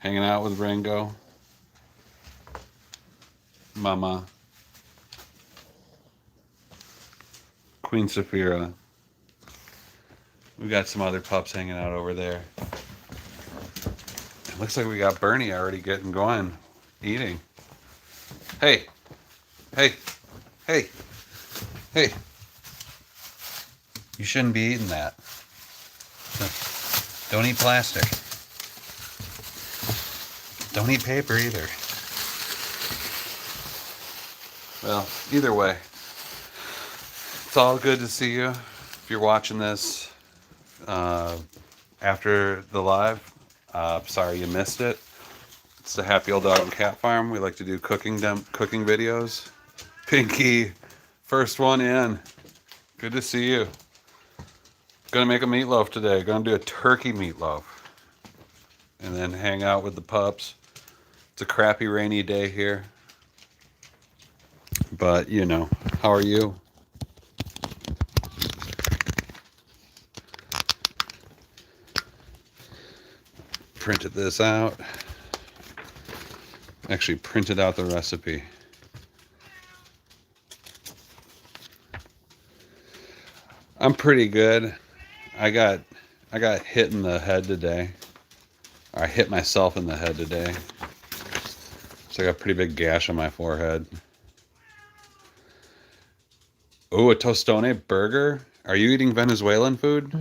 Hanging out with Ringo, Mama, Queen Saphira. We got some other pups hanging out over there. It looks like we got Bernie already getting going, eating. Hey, hey, hey, hey. You shouldn't be eating that. Don't eat plastic. Don't eat paper either. Well, either way, it's all good to see you. If you're watching this after the live, sorry you missed it. It's the Happy Old Dog and Cat Farm. We like to do cooking videos. Pinky, first one in. Good to see you. Gonna make a meatloaf today. Gonna do a turkey meatloaf. And then hang out with the pups. It's a crappy rainy day here. But, you know, how are you? Printed this out. Actually printed out the recipe. I'm pretty good. I got hit in the head today. I hit myself in the head today. So I got a pretty big gash on my forehead. Oh, a tostone burger? Are you eating Venezuelan food?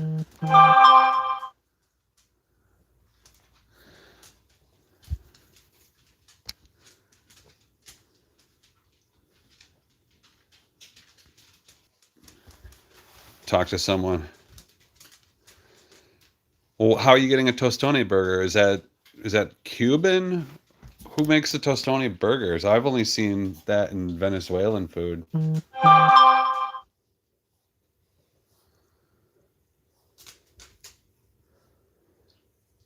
Talk to someone. Well, how are you getting a tostone burger? Is that Cuban? Who makes the tostone burgers? I've only seen that in Venezuelan food.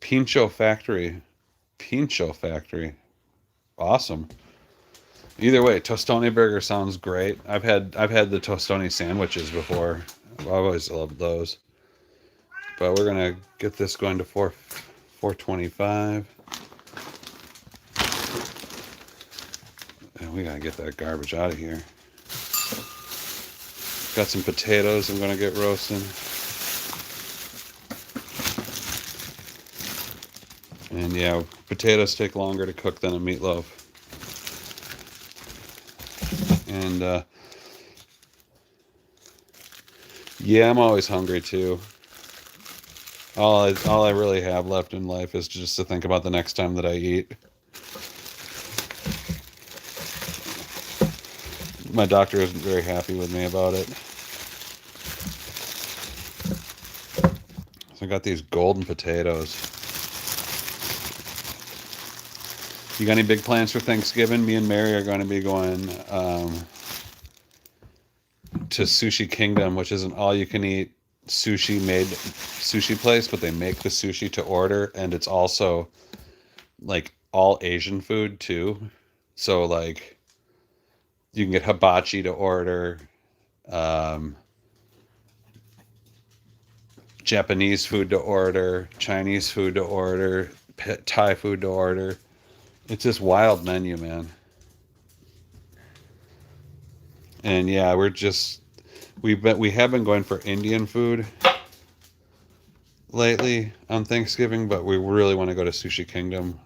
Pincho Factory. Pincho Factory. Awesome. Either way, tostone burger sounds great. I've had the tostone sandwiches before. I've always loved those. But we're gonna get this going to 425. And we gotta get that garbage out of here. Got some potatoes I'm gonna get roasting. And yeah, potatoes take longer to cook than a meatloaf. And yeah, I'm always hungry too. All I really have left in life is just to think about the next time that I eat. My doctor isn't very happy with me about it. So I got these golden potatoes. You got any big plans for Thanksgiving? Me and Mary are going to be going to Sushi Kingdom, which is an all-you-can-eat sushi place, but they make the sushi to order, and it's also like all Asian food too. So like you can get hibachi to order, Japanese food to order, Chinese food to order, Thai food to order. It's this wild menu, man. And yeah, we have been going for Indian food lately on Thanksgiving, but we really want to go to Sushi Kingdom.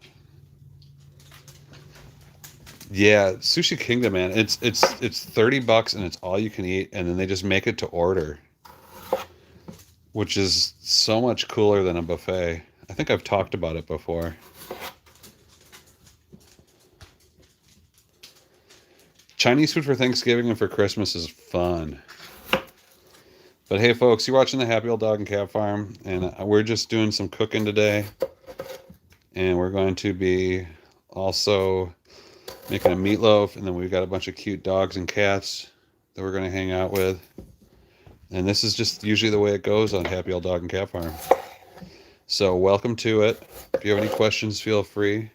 Yeah, Sushi Kingdom, man. It's $30 and it's all you can eat, and then they just make it to order, which is so much cooler than a buffet. I think I've talked about it before. Chinese food for Thanksgiving and for Christmas is fun. But hey, folks, you're watching the Happy Old Dog and Cat Farm, and we're just doing some cooking today. And we're going to be also making a meatloaf, and then we've got a bunch of cute dogs and cats that we're going to hang out with. And this is just usually the way it goes on Happy Old Dog and Cat Farm. So welcome to it. If you have any questions, feel free.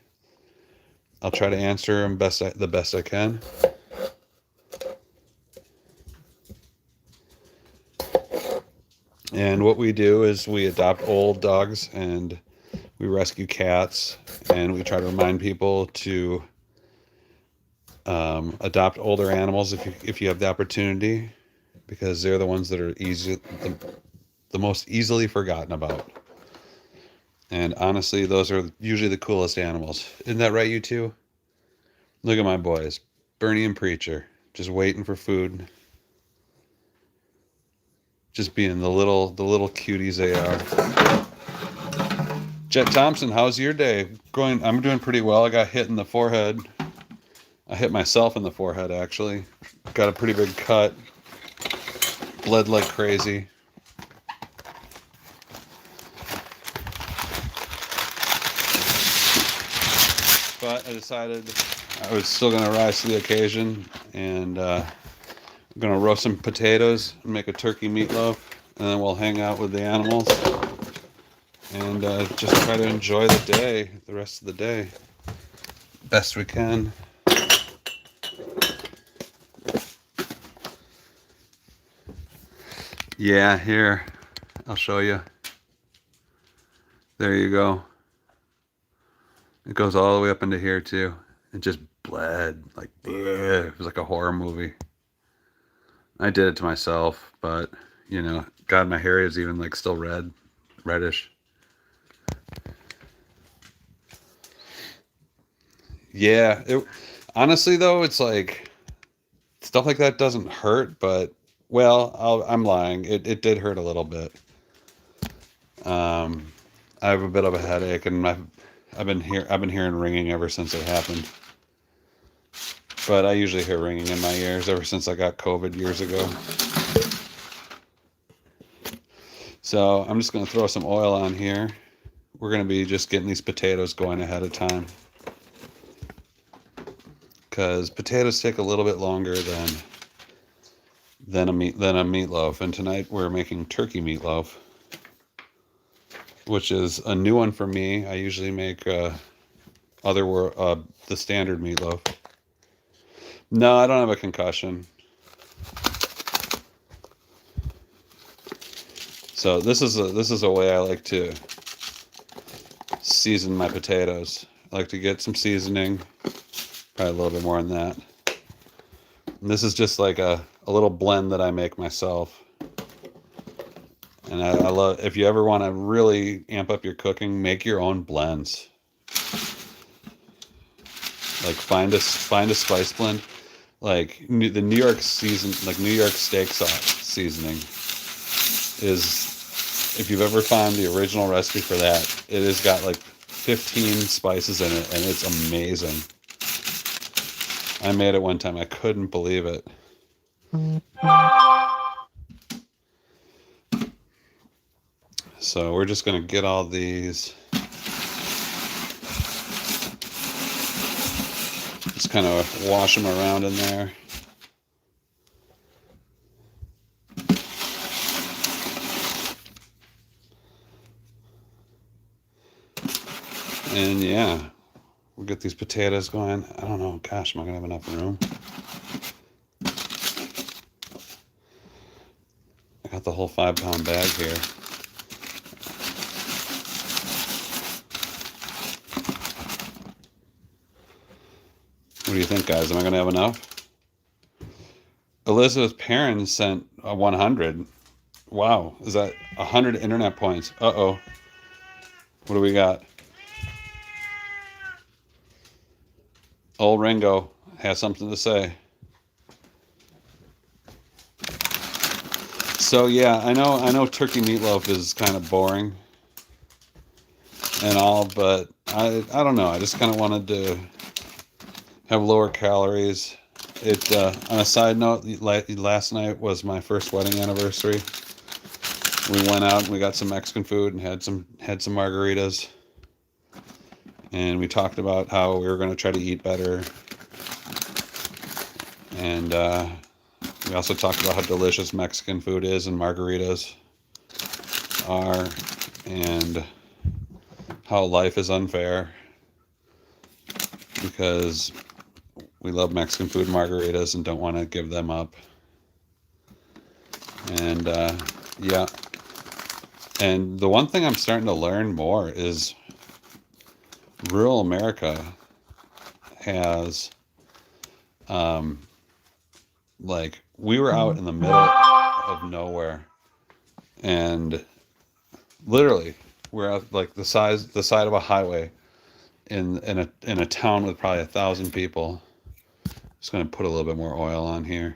I'll try to answer them the best I can. And what we do is we adopt old dogs and We rescue cats, and we try to remind people to adopt older animals if you have the opportunity, because they're the ones that are the most easily forgotten about. And honestly, those are usually the coolest animals. Isn't that right, you two? Look at my boys, Bernie and Preacher, just waiting for food. Just being the little cuties they are. Jet Thompson, how's your day going? I'm doing pretty well. I got hit in the forehead. I hit myself in the forehead, actually. Got a pretty big cut. Bled like crazy. But I decided I was still going to rise to the occasion, and I'm going to roast some potatoes and make a turkey meatloaf, and then we'll hang out with the animals and just try to enjoy the day, the rest of the day, best we can. Yeah, here, I'll show you. There you go. It goes all the way up into here too. It just bled like, bleh. It was like a horror movie. I did it to myself, but you know, God, my hair is even like still reddish. Yeah, honestly though, it's like stuff like that doesn't hurt, but well, I'm lying. It did hurt a little bit. I have a bit of a headache, and I've been hearing ringing ever since it happened. But I usually hear ringing in my ears ever since I got COVID years ago. So I'm just going to throw some oil on here. We're going to be just getting these potatoes going ahead of time, because potatoes take a little bit longer than a meatloaf. And tonight we're making turkey meatloaf, which is a new one for me. I usually make the standard meatloaf. No, I don't have a concussion. So this is a way I like to season my potatoes. I like to get some seasoning, probably a little bit more than that. And this is just like a little blend that I make myself. And I love, if you ever want to really amp up your cooking, make your own blends. Like find a spice blend, like the New York steak sauce seasoning is, if you've ever found the original recipe for that, it has got like 15 spices in it, and it's amazing. I made it one time. I couldn't believe it. So we're just going to get all these, just kind of wash them around in there. And yeah, we'll get these potatoes going. I don't know, gosh, am I going to have enough room? I got the whole 5-pound bag here. What do you think, guys? Am I going to have enough? Elizabeth Perrin sent a 100. Wow, is that 100 internet points? Uh-oh. What do we got? Old Ringo has something to say. So yeah, I know turkey meatloaf is kind of boring and all, but I don't know. I just kind of wanted to have lower calories. On a side note, last night was my first wedding anniversary. We went out and we got some Mexican food and had some margaritas. And we talked about how we were going to try to eat better. And we also talked about how delicious Mexican food is and margaritas are, and how life is unfair because we love Mexican food and margaritas and don't want to give them up. And yeah. And the one thing I'm starting to learn more is rural America has, like, we were out in the middle of nowhere, and literally we're out like the side of a highway in a town with probably 1,000 people. Just gonna put a little bit more oil on here.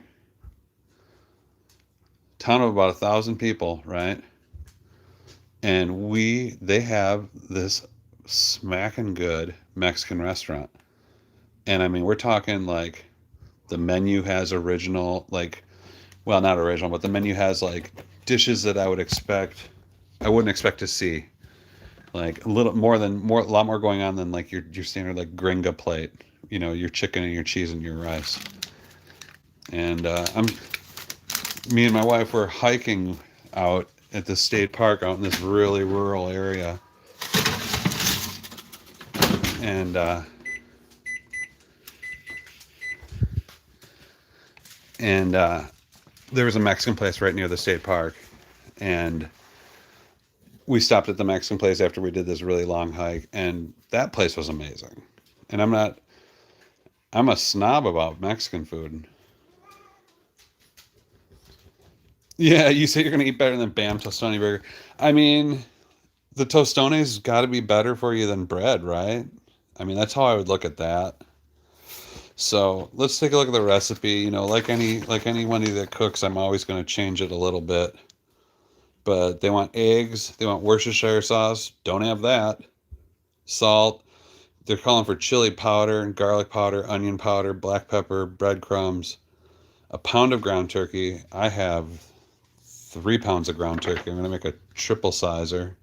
Town of about 1,000 people, right? And they have this smacking good Mexican restaurant. And I mean, we're talking like the menu has original, like, well, not original, but the menu has like dishes that I wouldn't expect to see. Like a lot more going on than like your standard like gringa plate. You know, your chicken and your cheese and your rice. And me and my wife were hiking out at the state park out in this really rural area, and there was a Mexican place right near the state park, and we stopped at the Mexican place after we did this really long hike, and that place was amazing. And I'm a snob about Mexican food. Yeah, you say you're gonna eat better than Bam Tostoni Burger. I mean, the Tostone's got to be better for you than bread, right? I mean, that's how I would look at that. So let's take a look at the recipe. You know, like anybody that cooks, I'm always going to change it a little bit. But they want eggs, they want Worcestershire sauce. Don't have that. Salt. They're calling for chili powder, garlic powder, onion powder, black pepper, breadcrumbs, a pound of ground turkey. I have 3 pounds of ground turkey. I'm going to make a triple sizer.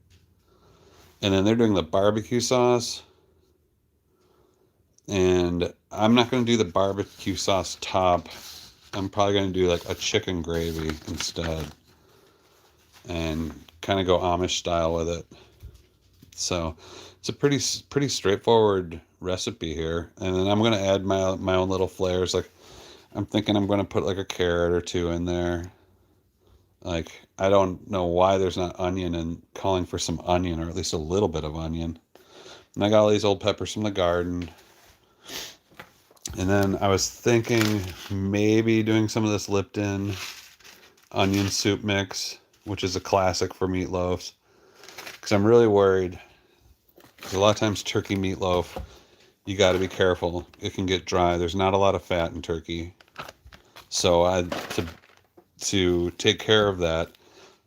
And then they're doing the barbecue sauce. And I'm not going to do the barbecue sauce top. I'm probably going to do like a chicken gravy instead. And kind of go Amish style with it. So it's a pretty straightforward recipe here. And then I'm going to add my own little flavors. Like I'm thinking I'm going to put like a carrot or 2 in there. Like, I don't know why there's not onion, and calling for some onion, or at least a little bit of onion. And I got all these old peppers from the garden. And then I was thinking maybe doing some of this Lipton onion soup mix, which is a classic for meatloafs. Because I'm really worried. Because a lot of times turkey meatloaf, you got to be careful. It can get dry. There's not a lot of fat in turkey. So to take care of that,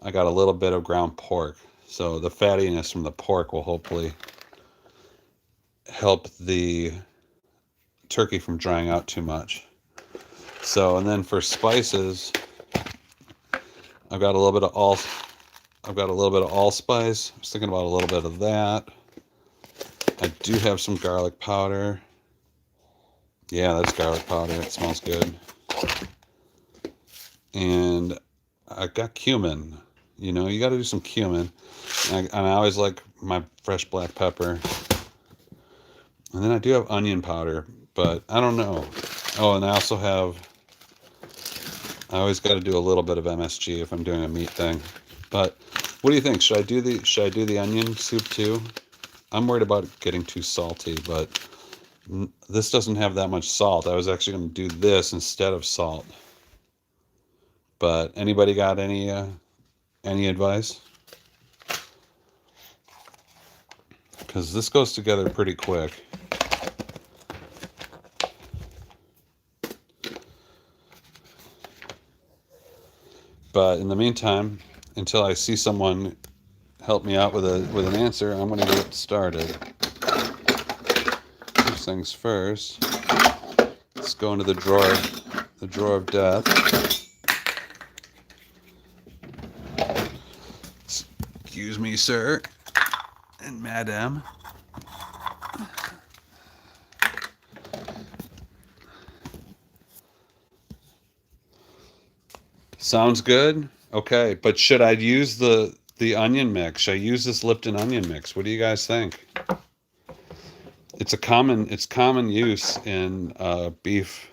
I got a little bit of ground pork. So the fattiness from the pork will hopefully help the turkey from drying out too much. So, and then for spices, I've got a little bit of allspice. I was thinking about a little bit of that. I do have some garlic powder. Yeah, that's garlic powder. It smells good. And I got cumin. You know, you got to do some cumin. And I always like my fresh black pepper. And then I do have onion powder, but I don't know. Oh, and I always got to do a little bit of MSG if I'm doing a meat thing. But what do you think? Should I do the onion soup too? I'm worried about it getting too salty, but this doesn't have that much salt. I was actually going to do this instead of salt. But anybody got any advice? Because this goes together pretty quick. But in the meantime, until I see someone help me out with an answer, I'm going to get started. First things first, let's go into the drawer of death. Excuse me, sir and madam. Sounds good. Okay, but should I use the onion mix? Should I use this Lipton onion mix? What do you guys think? It's common use in beef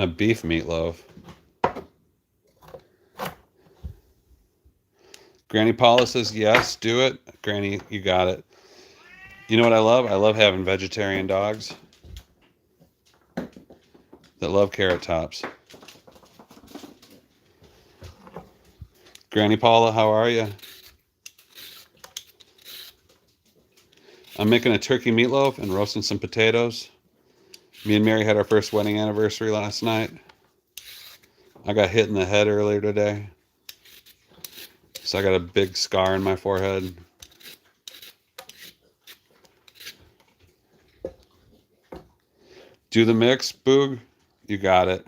meatloaf. Granny Paula says, yes, do it. Granny, you got it. You know what I love? I love having vegetarian dogs that love carrot tops. Granny Paula, how are you? I'm making a turkey meatloaf and roasting some potatoes. Me and Mary had our first wedding anniversary last night. I got hit in the head earlier today. So I got a big scar in my forehead. Do the mix, Boog. You got it.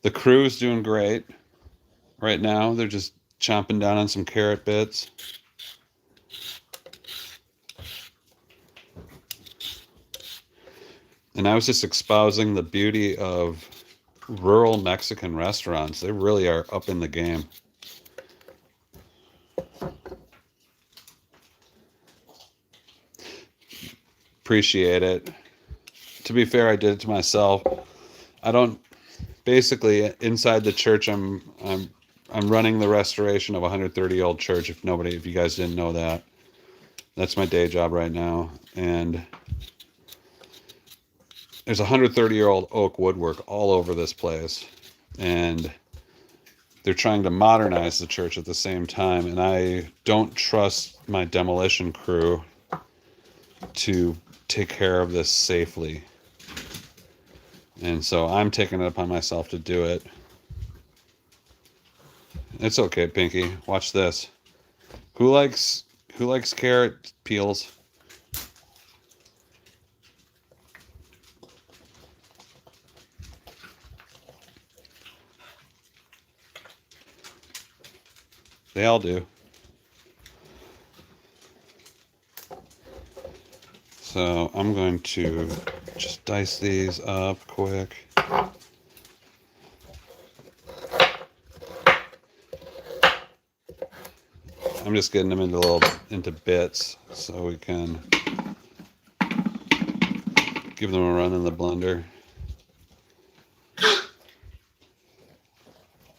The crew's doing great. Right now, they're just chomping down on some carrot bits. And I was just espousing the beauty of rural Mexican restaurants. They really are up in the game. Appreciate it. To be fair, I did it to myself. I don't. Basically, inside the church, I'm running the restoration of a 130-year-old church. If you guys didn't know that, that's my day job right now. And there's 130-year-old oak woodwork all over this place, and they're trying to modernize the church at the same time. And I don't trust my demolition crew to take care of this safely. And so I'm taking it upon myself to do it. It's okay, Pinky. Watch this. Who likes carrot peels? They all do. So I'm going to just dice these up quick. I'm just getting them into bits so we can give them a run in the blender.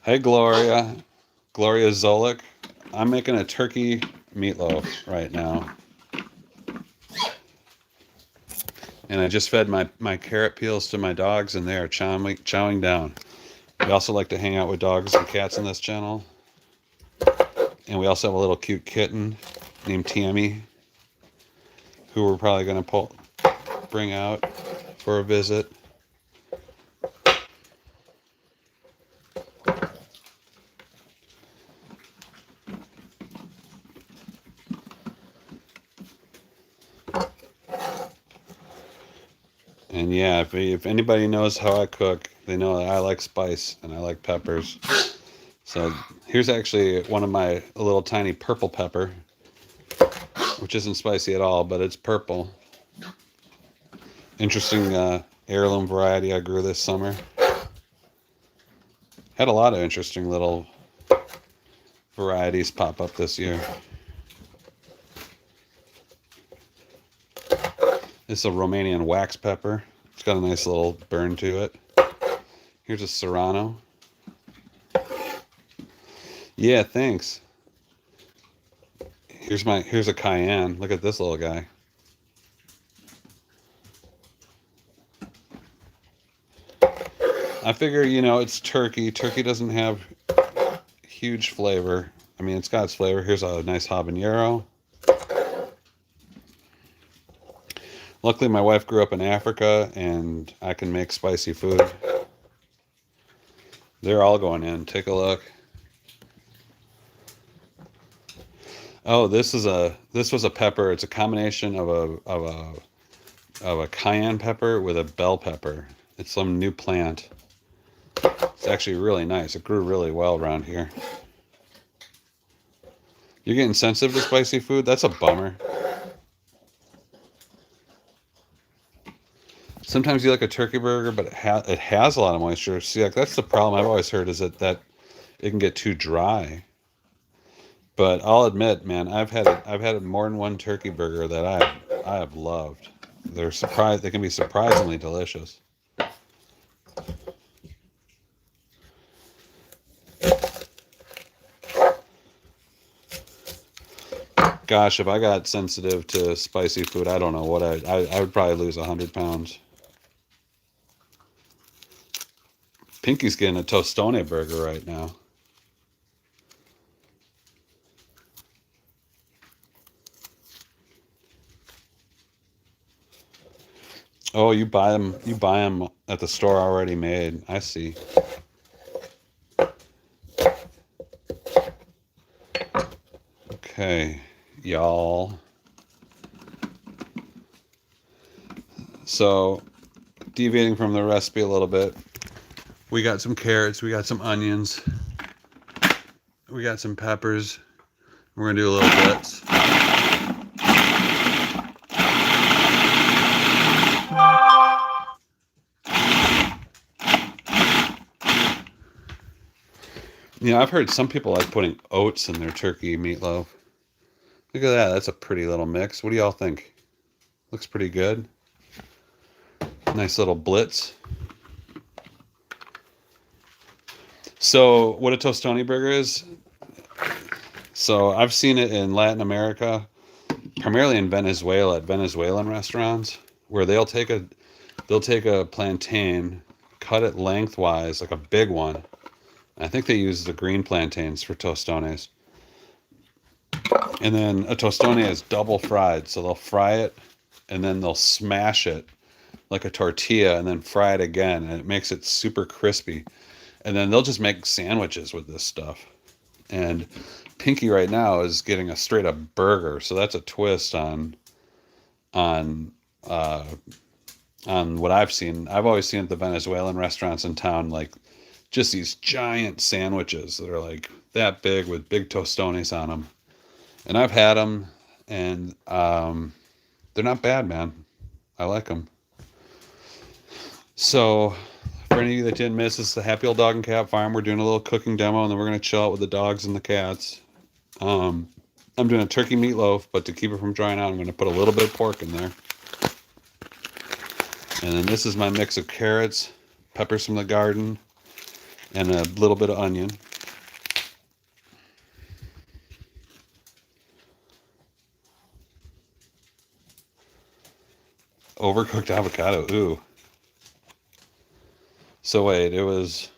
Hey, Gloria Zolik. I'm making a turkey meatloaf right now. And I just fed my carrot peels to my dogs, and they are chowing down. We also like to hang out with dogs and cats on this channel. And we also have a little cute kitten named Tammy, who we're probably going to bring out for a visit. And yeah, if anybody knows how I cook, they know that I like spice and I like peppers. So here's actually one of a little tiny purple pepper, which isn't spicy at all, but it's purple. Interesting heirloom variety I grew this summer. Had a lot of interesting little varieties pop up this year. This is a Romanian wax pepper. It's got a nice little burn to it. Here's a serrano. Yeah, thanks. Here's a cayenne. Look at this little guy. I figure, it's turkey. Turkey doesn't have huge flavor. I mean, it's got its flavor. Here's a nice habanero. Luckily, my wife grew up in Africa, and I can make spicy food. They're all going in. Take a look. Oh, this was a pepper. It's a combination of a cayenne pepper with a bell pepper. It's some new plant. It's actually really nice. It grew really well around here. You're getting sensitive to spicy food? That's a bummer. Sometimes you like a turkey burger, but it has a lot of moisture. See, like that's the problem I've always heard, is that it can get too dry. But I'll admit, man, I've had more than one turkey burger that I have loved. They can be surprisingly delicious. Gosh, if I got sensitive to spicy food, I don't know what I would probably lose 100 pounds. Pinky's getting a tostone burger right now. Oh, you buy them at the store already made. I see. Okay, y'all. So, deviating from the recipe a little bit, we got some carrots, we got some onions, we got some peppers. We're gonna do a little blitz. You know, I've heard some people like putting oats in their turkey meatloaf. Look at that. That's a pretty little mix. What do y'all think? Looks pretty good. Nice little blitz. So what a tostone burger is, so I've seen it in Latin America, primarily in Venezuela, at Venezuelan restaurants, where they'll take a plantain, cut it lengthwise, like a big one. I think they use the green plantains for tostones. And then a tostone is double fried, so they'll fry it and then they'll smash it like a tortilla and then fry it again, and it makes it super crispy. And then they'll just make sandwiches with this stuff. And Pinky right now is getting a straight up burger, so that's a twist on what I've seen. I've always seen at the Venezuelan restaurants in town, like just these giant sandwiches that are like that big with big tostones on them. And I've had them, and they're not bad, man. I like them. So, for any of you that didn't miss, this is the Happy Old Dog and Cat Farm. We're doing a little cooking demo, and then we're going to chill out with the dogs and the cats. I'm doing a turkey meatloaf, but to keep it from drying out, I'm going to put a little bit of pork in there. And then this is my mix of carrots, peppers from the garden, and a little bit of onion. Overcooked avocado, ooh. So wait, it was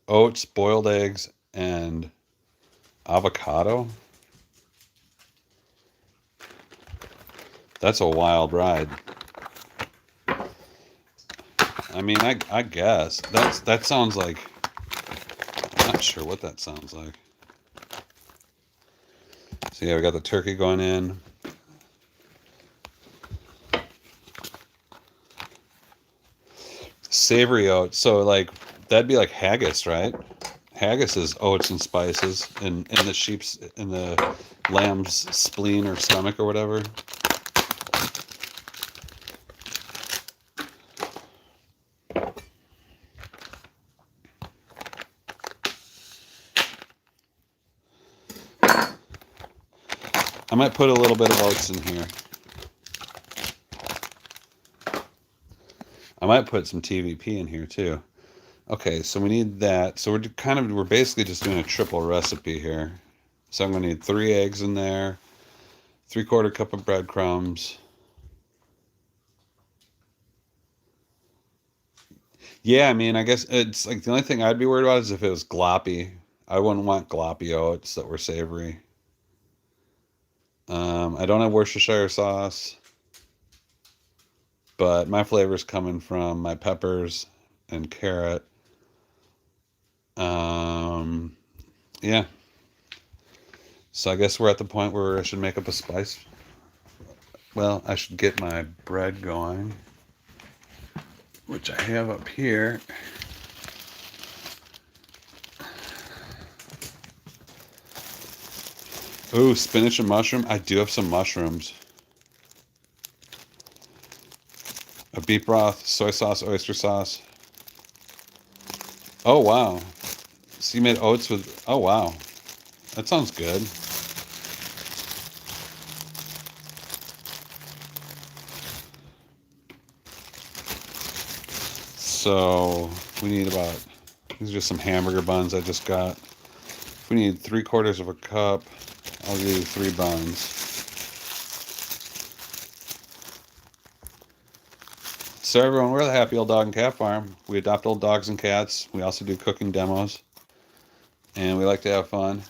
oats, boiled eggs, and avocado? That's a wild ride. I mean, I guess. That sounds like... I'm not sure what that sounds like. So yeah, we got the turkey going in. Savory oats. So like that'd be like haggis, right? Haggis is oats and spices in the lamb's spleen or stomach or whatever. I might put a little bit of oats in here. I might put some TVP in here too. Okay, so we need that. So we're basically just doing a triple recipe here. So I'm gonna need 3 eggs in there, 3/4 cup of breadcrumbs. Yeah, I mean, I guess it's like the only thing I'd be worried about is if it was gloppy. I wouldn't want gloppy oats that were savory. I don't have Worcestershire sauce, but my flavor's coming from my peppers and carrot. Yeah. So I guess we're at the point where I should make up a spice. Well, I should get my bread going, which I have up here. Ooh, spinach and mushroom. I do have some mushrooms. A beef broth, soy sauce, oyster sauce. Oh, wow. So you made oats with... Oh, wow. That sounds good. So we need about... These are just some hamburger buns I just got. We need 3/4 of a cup. I'll do 3 bones. So everyone, we're the Happy Old Dog and Cat Farm. We adopt old dogs and cats. We also do cooking demos. And we like to have fun.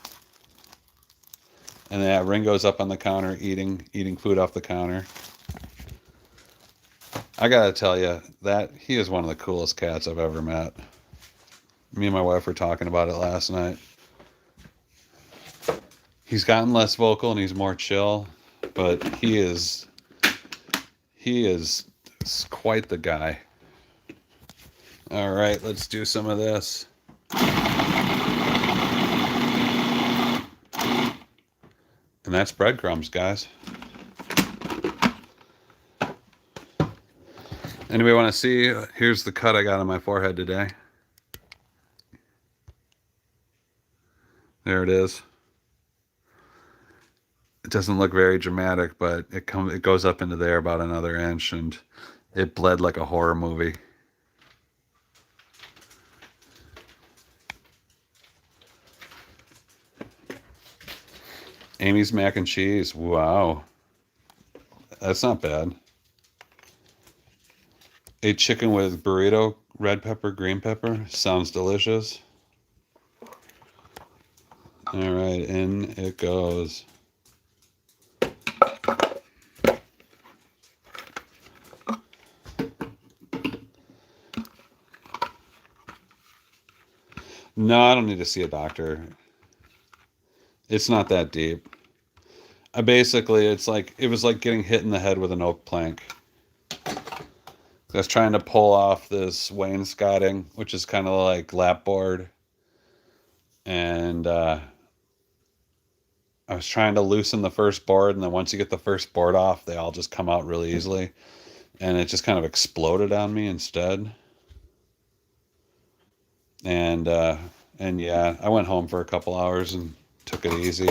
And then Ringo's up on the counter eating food off the counter. I gotta tell you, that he is one of the coolest cats I've ever met. Me and my wife were talking about it last night. He's gotten less vocal and he's more chill, but he is quite the guy. All right, let's do some of this. And that's breadcrumbs, guys. Anybody want to see? Here's the cut I got on my forehead today. There it is. It doesn't look very dramatic, but it goes up into there about another inch, and it bled like a horror movie. Amy's mac and cheese. Wow. That's not bad. A chicken with burrito, red pepper, green pepper. Sounds delicious. All right, in it goes. No, I don't need to see a doctor. It's not that deep. It was like getting hit in the head with an oak plank. I was trying to pull off this wainscoting, which is kind of like lapboard. And I was trying to loosen the first board, and then once you get the first board off, they all just come out really easily. And it just kind of exploded on me instead. And yeah, I went home for a couple hours and took it easy.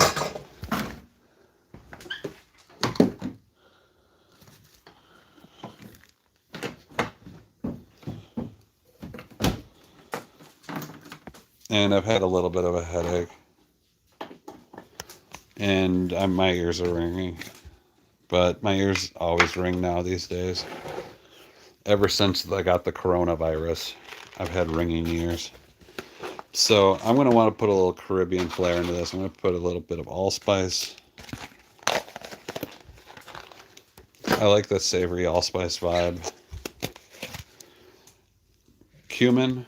And I've had a little bit of a headache. And my ears are ringing. But my ears always ring now these days. Ever since I got the coronavirus, I've had ringing ears. So I'm going to want to put a little Caribbean flair into this. I'm going to put a little bit of allspice. I like the savory allspice vibe. Cumin.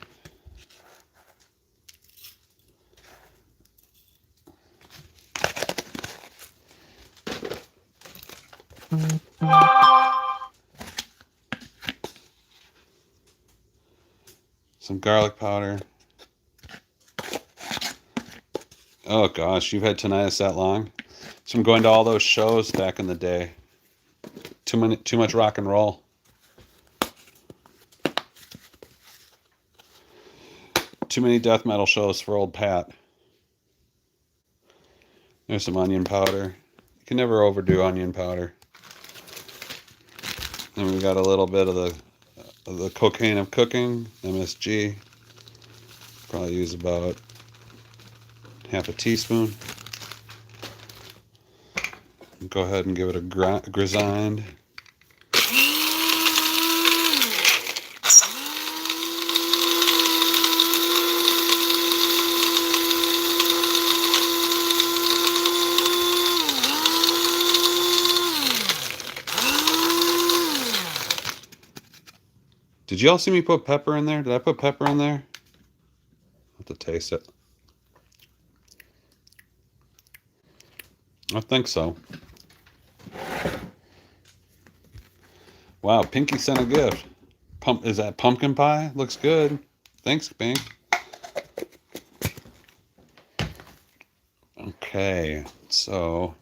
Some garlic powder. Oh gosh, you've had tinnitus that long? So I'm going to all those shows back in the day. Too much rock and roll. Too many death metal shows for old Pat. There's some onion powder. You can never overdo onion powder. And we got a little bit of the cocaine of cooking, MSG. Probably use about half a teaspoon. Go ahead and give it a grind. Did y'all see me put pepper in there? Did I put pepper in there? I'll have to taste it. I think so. Wow, Pinky sent a gift. Is that pumpkin pie? Looks good. Thanks, Pink. Okay, so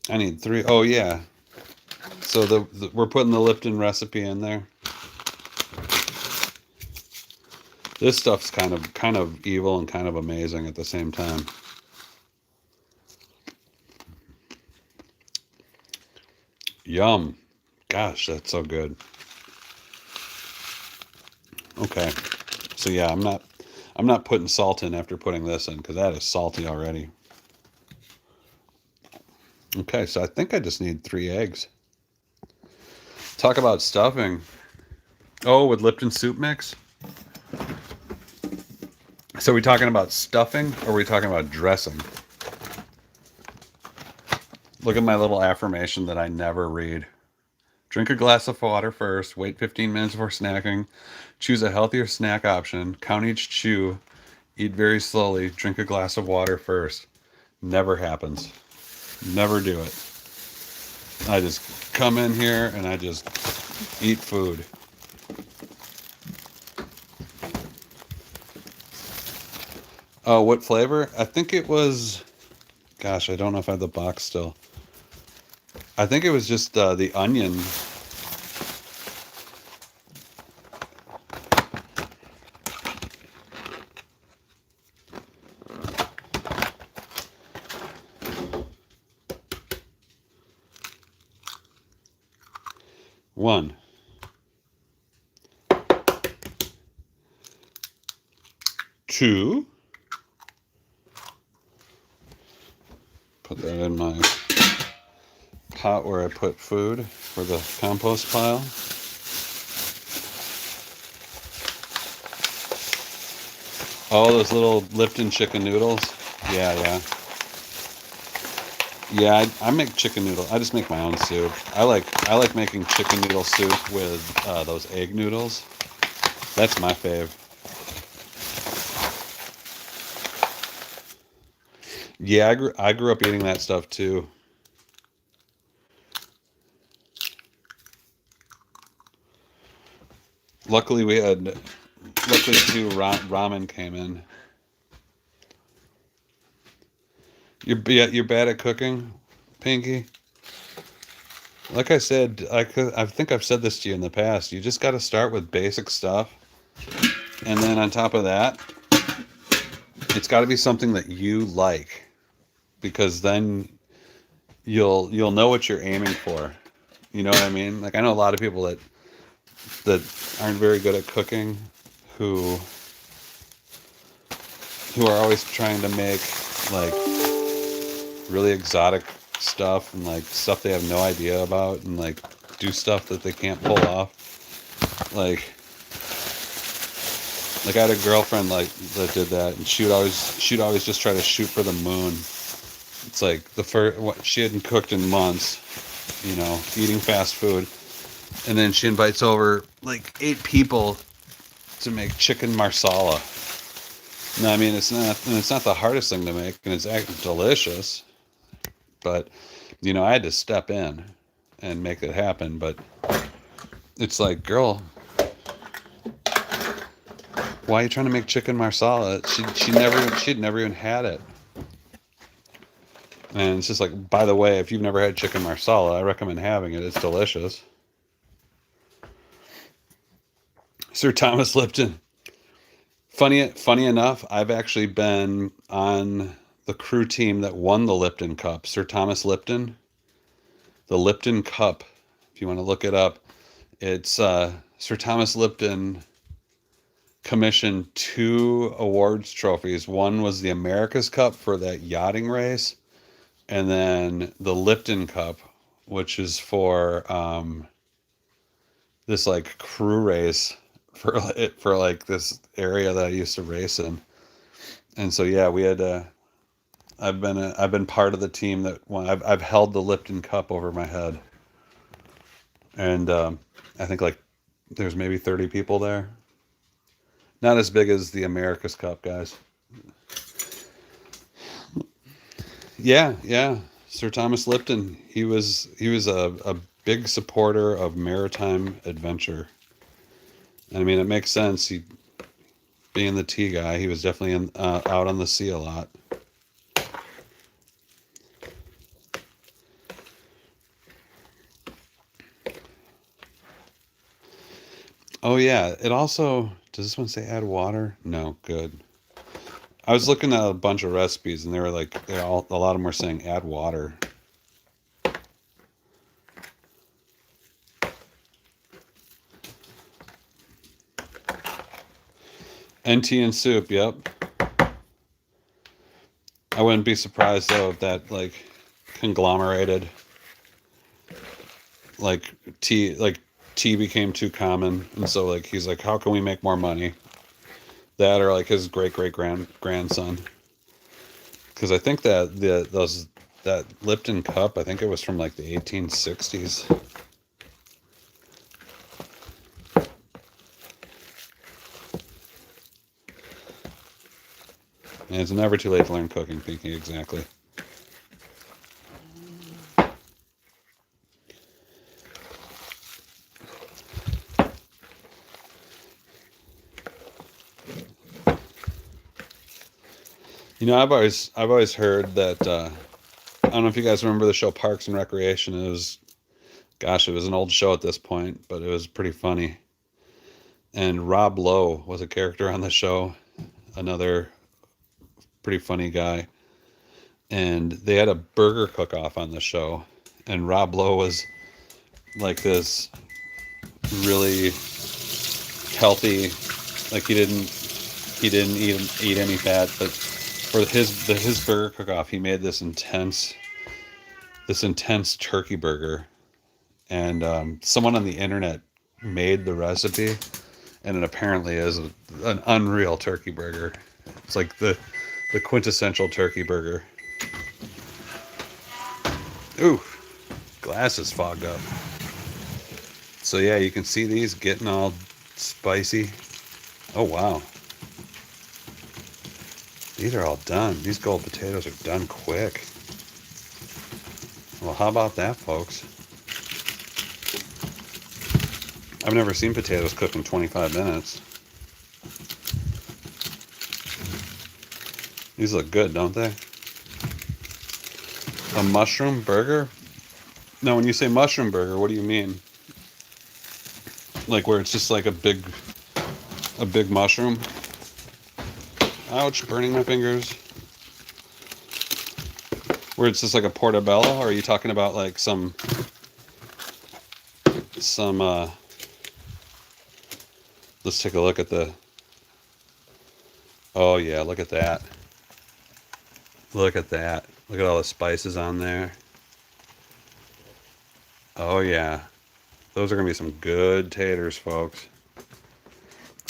I need 3. Oh yeah. So we're putting the Lipton recipe in there. This stuff's kind of evil and kind of amazing at the same time. Yum. Gosh, that's so good. Okay. So yeah, I'm not putting salt in after putting this in because that is salty already. Okay, so I think I just need 3 eggs. Talk about stuffing. Oh, with Lipton soup mix? So are we talking about stuffing or are we talking about dressing? Look at my little affirmation that I never read. Drink a glass of water first, wait 15 minutes before snacking, choose a healthier snack option, count each chew, eat very slowly, drink a glass of water first. Never happens. Never do it. I just come in here and I just eat food. Oh, what flavor? I think it was, gosh, I don't know if I have the box still. I think it was just the onion. One. Two. Put that in my pot where I put food for the compost pile. Oh, those little Lipton chicken noodles. Yeah. Yeah, I make chicken noodle. I just make my own soup. I like making chicken noodle soup with those egg noodles. That's my fave. Yeah, I grew up eating that stuff too. Luckily too, ramen came in. You're bad at cooking, Pinky. Like I said, I think I've said this to you in the past. You just got to start with basic stuff, and then on top of that, it's got to be something that you like, because then you'll know what you're aiming for. You know what I mean? Like I know a lot of people that aren't very good at cooking, who are always trying to make like really exotic stuff and like stuff they have no idea about, and like do stuff that they can't pull off. Like I had a girlfriend like that did that, and she'd always just try to shoot for the moon. It's like the first what she hadn't cooked in months, eating fast food, and then she invites over like 8 people to make chicken marsala. No, I mean it's not the hardest thing to make, and it's actually delicious. But I had to step in and make it happen. But it's like, girl, why are you trying to make chicken marsala? She'd never even had it. And it's just like, by the way, if you've never had chicken marsala, I recommend having it. It's delicious. Sir Thomas Lipton. Funny enough, I've actually been on the crew team that won the Lipton Cup. Sir Thomas Lipton. The Lipton Cup. If you want to look it up, it's Sir Thomas Lipton commissioned 2 awards trophies. One was the America's Cup for that yachting race, and then the Lipton Cup, which is for this like crew race for like this area that I used to race in. And so yeah, we had I've been part of the team that won. I've held the Lipton Cup over my head, and I think like there's maybe 30 people there. Not as big as the America's Cup, guys. Yeah. Sir Thomas Lipton. He was a big supporter of maritime adventure. And I mean, it makes sense. He, being the tea guy, he was definitely out on the sea a lot. Oh yeah, it also, does this one say add water? No, good. I was looking at a bunch of recipes, and they were like, a lot of them were saying add water. NT and soup, yep. I wouldn't be surprised though if that like conglomerated. Like tea became too common, and so like he's like, how can we make more money? That or like his grandson. Because I think that that Lipton cup, I think it was from like the 1860s. And it's never too late to learn cooking, Pinky, exactly. You know, I've always heard that I don't know if you guys remember the show Parks and Recreation. It was, gosh, it was an old show at this point, but it was pretty funny. And Rob Lowe was a character on the show, another pretty funny guy. And they had a burger cook-off on the show, and Rob Lowe was like this really healthy, like he didn't eat any fat, but for his burger cook-off, he made this intense turkey burger, and someone on the internet made the recipe, and it apparently is an unreal turkey burger. It's like the quintessential turkey burger. Ooh, glass is fogged up. So yeah, you can see these getting all spicy. Oh wow. These are all done. These gold potatoes are done quick. Well, how about that, folks? I've never seen potatoes cook in 25 minutes. These look good, don't they? A mushroom burger? Now, when you say mushroom burger, what do you mean? Like where it's just like a big mushroom? Ouch, burning my fingers. Where it's just like a portobello, or are you talking about like some let's take a look at the, oh yeah, look at that. Look at that. Look at all the spices on there. Oh yeah. Those are gonna be some good taters, folks.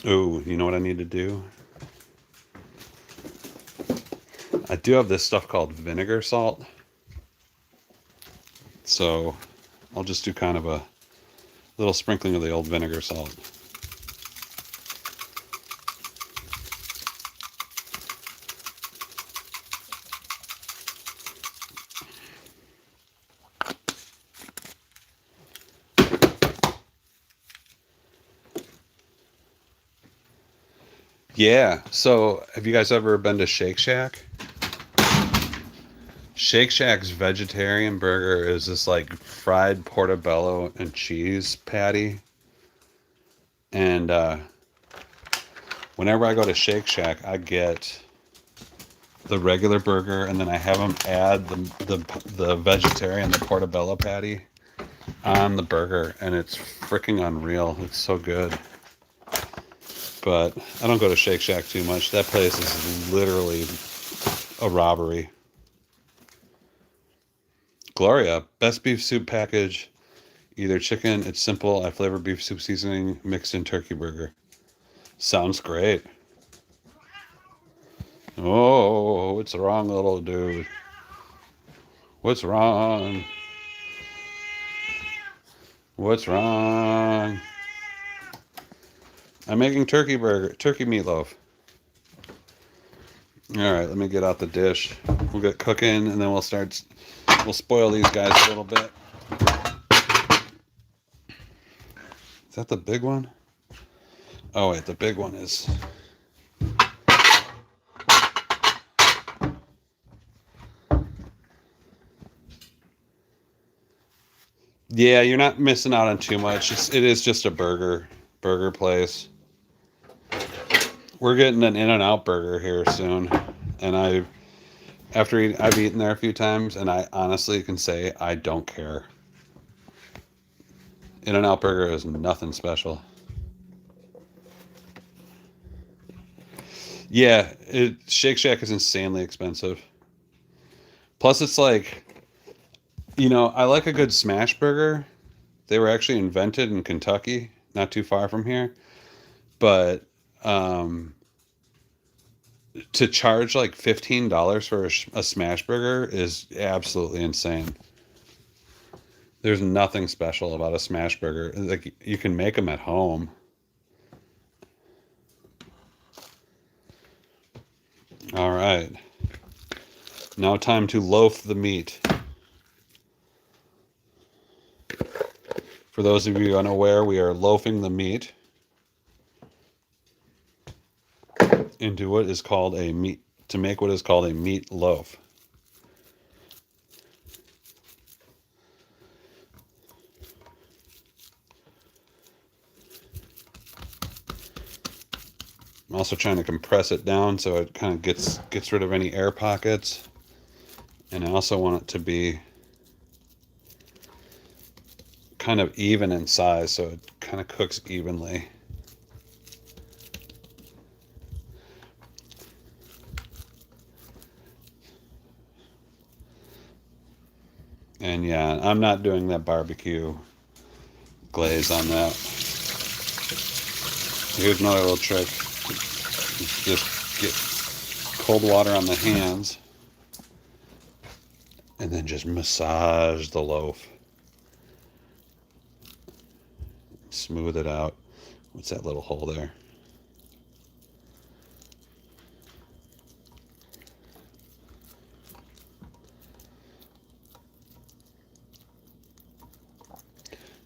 Ooh, you know what I need to do? I do have this stuff called vinegar salt. So I'll just do kind of a little sprinkling of the old vinegar salt. Yeah, so have you guys ever been to Shake Shack? Shake Shack's vegetarian burger is this like fried portobello and cheese patty. And whenever I go to Shake Shack, I get the regular burger, and then I have them add the vegetarian, the portobello patty on the burger, and it's freaking unreal. It's so good. But I don't go to Shake Shack too much. That place is literally a robbery. Gloria, best beef soup package. Either chicken, it's simple. I flavor beef soup seasoning mixed in turkey burger. Sounds great. Oh, what's wrong, little dude? What's wrong? What's wrong? I'm making turkey meatloaf. All right, let me get out the dish. We'll get cooking, and then we'll spoil these guys a little bit. Is that the big one? Oh wait, the big one is. Yeah, you're not missing out on too much. It is just a burger place. We're getting an In-N-Out burger here soon, and I've eaten there a few times, and I honestly can say I don't care. In-N-Out burger is nothing special. Yeah, Shake Shack is insanely expensive. Plus, it's like You know, I like a good smash burger. They were actually invented in Kentucky, not too far from here. But um, to charge like $15 for a smash burger is absolutely insane. There's nothing special about a smash burger. Like you can make them at home. All right. Now time to loaf the meat. For those of you unaware, we are loafing the meat into what is called a meat, to make what is called a meat loaf. I'm also trying to compress it down so it kind of gets rid of any air pockets. And I also want it to be kind of even in size so it kind of cooks evenly. And yeah, I'm not doing that barbecue glaze on that. Here's another little trick. Just get cold water on the hands and then just massage the loaf. Smooth it out. What's that little hole there?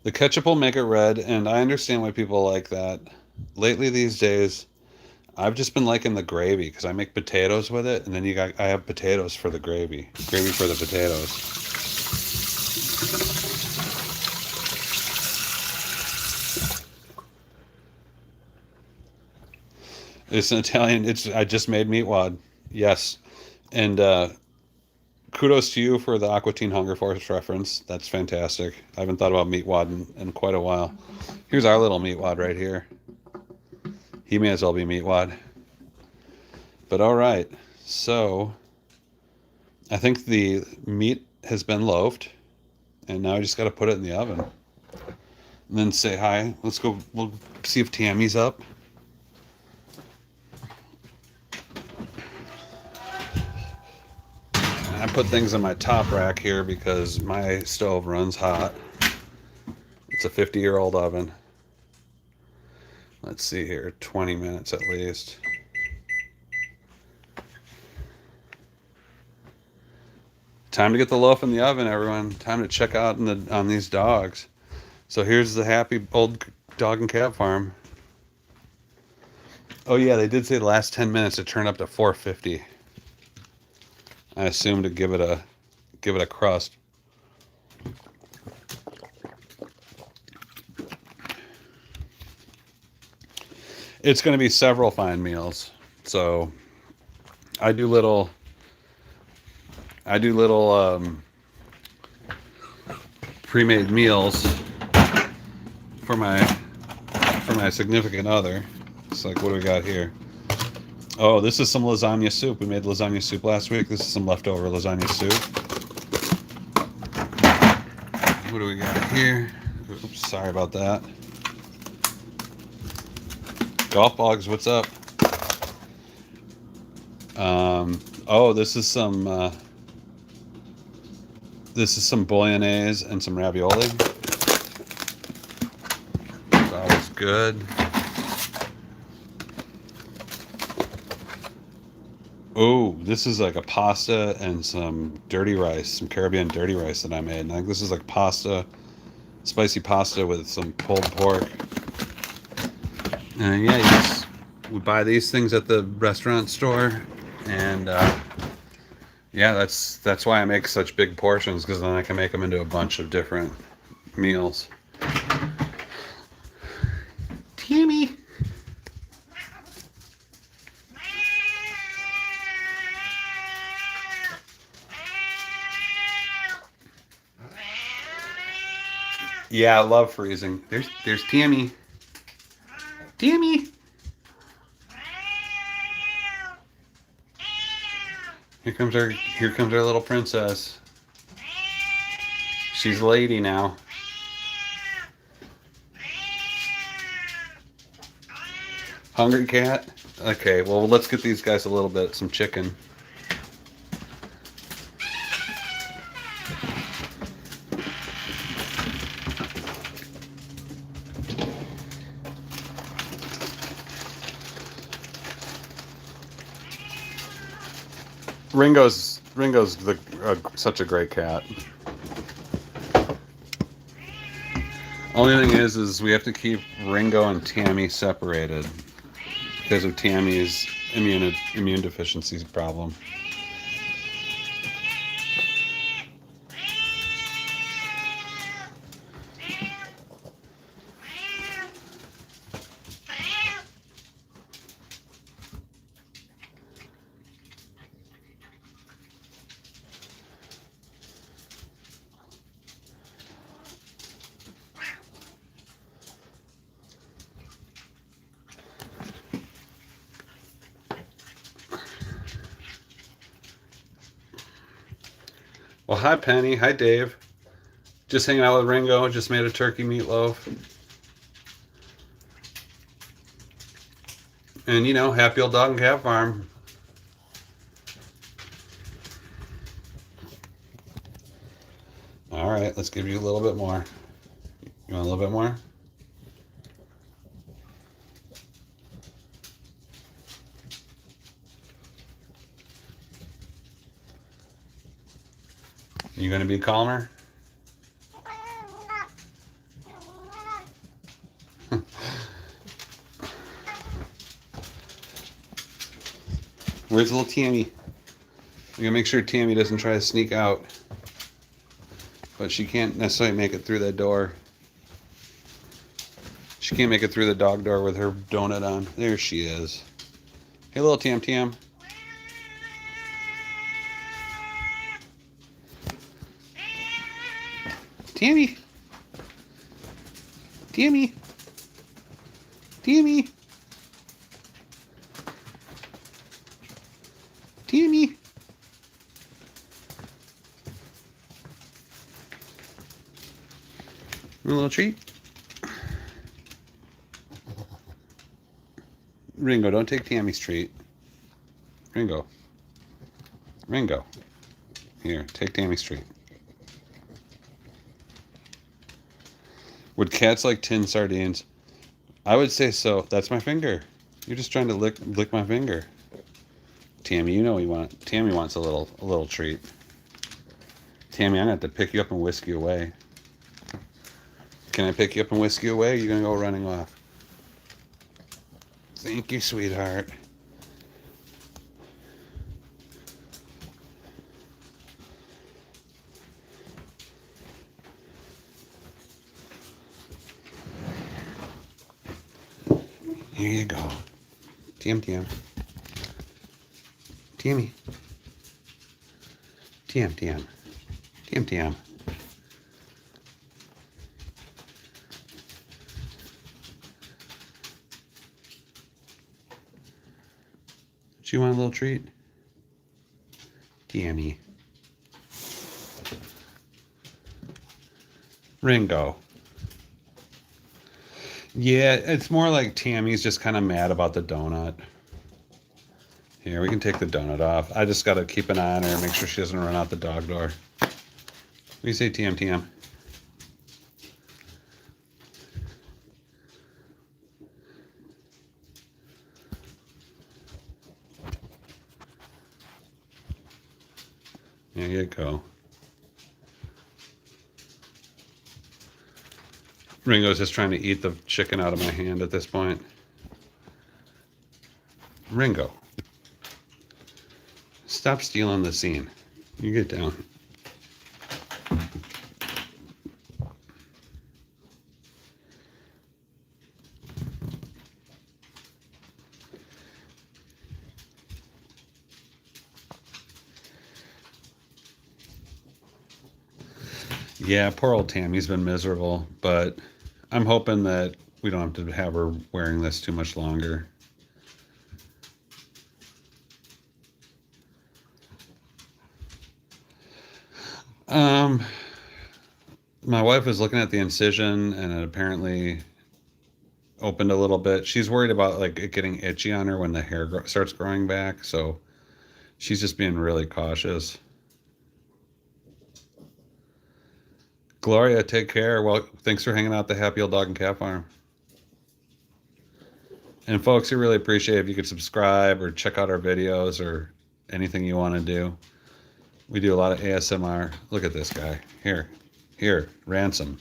The ketchup will make it red, and I understand why people like that. Lately these days, I've just been liking the gravy because I make potatoes with it, and then I have potatoes for the gravy for the potatoes. It's an Italian. I just made meat wad. Yes, and kudos to you for the Aqua Teen Hunger Force reference. That's fantastic. I haven't thought about meat wad in quite a while. Here's our little meat wad right here. He may as well be meat wad. But all right, so I think the meat has been loafed, and now I just got to put it in the oven. And then say hi. Let's go. We'll see if Tammy's up. I put things in my top rack here because my stove runs hot. It's a 50-year-old oven. Let's see here, 20 minutes at least. Time to get the loaf in the oven, everyone. Time to check out on these dogs. So here's the happy old dog and cat farm. Oh yeah, they did say the last 10 minutes it turned up to 450. I assume to give it a crust. It's going to be several fine meals. So I do little pre-made meals for my significant other. It's like, what do we got here? Oh, this is some lasagna soup. We made lasagna soup last week. This is some leftover lasagna soup. What do we got here? Oops, sorry about that. Golf Bogs, what's up? Oh, this is some bolognese and some ravioli. That was good. Oh, this is like a pasta and some dirty rice, some Caribbean dirty rice that I made. And I think this is like pasta, spicy pasta with some pulled pork. And yeah, we buy these things at the restaurant store, and yeah, that's why I make such big portions, because then I can make them into a bunch of different meals. Tammy. Yeah, I love freezing. There's Tammy. Tammy. Here comes our little princess. She's lady now. Hungry cat? Okay, well, let's get these guys a little bit, some chicken. Ringo's such a great cat. Only thing is we have to keep Ringo and Tammy separated because of Tammy's immune deficiency problem. Well, hi Penny, hi Dave. Just hanging out with Ringo, just made a turkey meatloaf. And you know, happy old dog and cat farm. All right, let's give you a little bit more. You want a little bit more? You gonna be calmer? Where's little Tammy? We gotta make sure Tammy doesn't try to sneak out. But she can't necessarily make it through that door. She can't make it through the dog door with her donut on. There she is. Hey, little Tam Tam. Tammy. Tammy. Tammy. Tammy. A little treat. Ringo, don't take Tammy's treat. Ringo. Ringo. Here, take Tammy's treat. Would cats like tin sardines? I would say so. That's my finger. You're just trying to lick my finger. Tammy, you know you want. Tammy wants a little treat. Tammy, I'm gonna have to pick you up and whisk you away. Can I pick you up and whisk you away? Or are you gonna go running off? Thank you, sweetheart. Here you go. Tam Tam. Tammy. Tam Tam. Tam Tam. Do you want a little treat? Tammy. Ringo. Yeah, it's more like Tammy's just kind of mad about the donut. Here, we can take the donut off. I just got to keep an eye on her, make sure she doesn't run out the dog door. What do you say, Tam Tam? There you go. Ringo's just trying to eat the chicken out of my hand at this point. Ringo. Stop stealing the scene. You get down. Yeah, poor old Tammy's been miserable, but I'm hoping that we don't have to have her wearing this too much longer. My wife was looking at the incision and it apparently opened a little bit. She's worried about like it getting itchy on her when the hair starts growing back. So she's just being really cautious. Gloria, take care. Well, thanks for hanging out at the Happy Old Dog and Cat Farm. And folks, we really appreciate if you could subscribe or check out our videos or anything you want to do. We do a lot of ASMR. Look at this guy. Here, Ransom.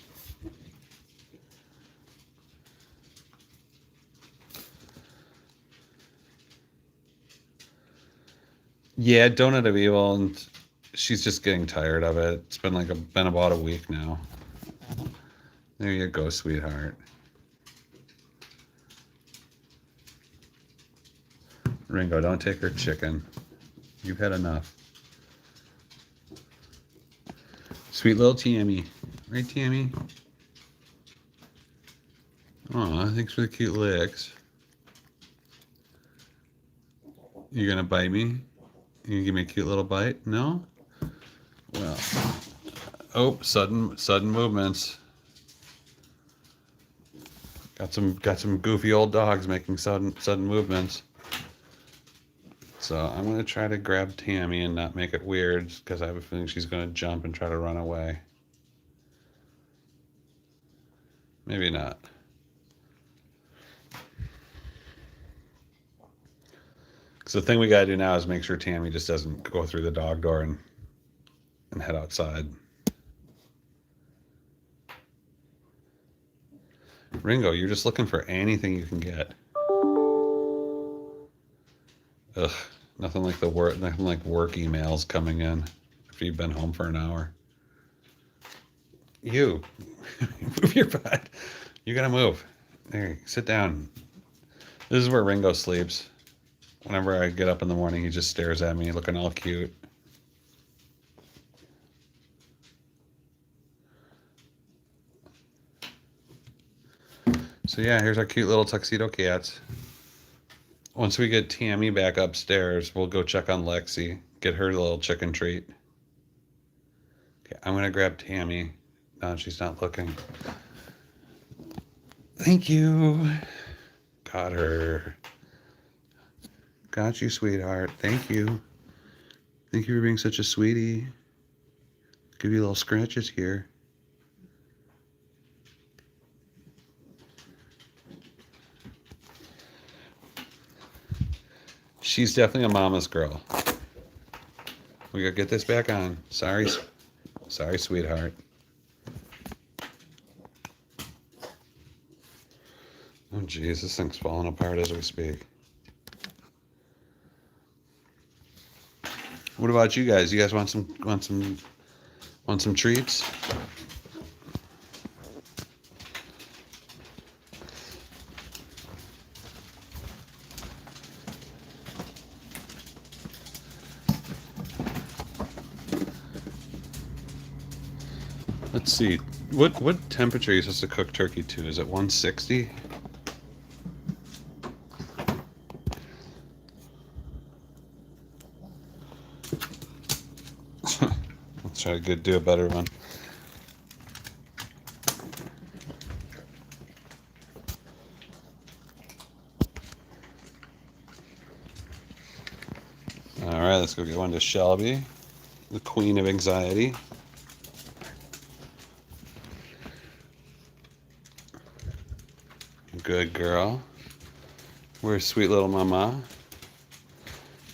Yeah, Donut of Evil, and she's just getting tired of it. It's been been about a week now. There you go, sweetheart. Ringo, don't take her chicken. You've had enough. Sweet little Tammy. Right, Tammy? Aw, thanks for the cute licks. You gonna bite me? You gonna give me a cute little bite? No? Well, oh, sudden movements. Got some goofy old dogs making sudden movements. So I'm gonna try to grab Tammy and not make it weird because I have a feeling she's gonna jump and try to run away. Maybe not. So the thing we gotta do now is make sure Tammy just doesn't go through the dog door and head outside. Ringo, you're just looking for anything you can get. Ugh, nothing like work emails coming in after you've been home for an hour. You, move your butt. You gotta move. There, sit down. This is where Ringo sleeps. Whenever I get up in the morning, he just stares at me, looking all cute. So yeah, here's our cute little tuxedo cats. Once we get Tammy back upstairs, we'll go check on Lexi, get her a little chicken treat. Okay, I'm gonna grab Tammy. No, she's not looking. Thank you. Got her. Got you, sweetheart. Thank you. Thank you for being such a sweetie. Give you little scratches here. She's definitely a mama's girl. We gotta get this back on. Sorry, sweetheart. Oh, geez, this thing's falling apart as we speak. What about you guys? You guys want some treats? Let's see. What temperature are you supposed to cook turkey to? Is it 160? Let's try to do a better one. All right, let's go get one to Shelby, the queen of anxiety. Good girl. Where's sweet little mama?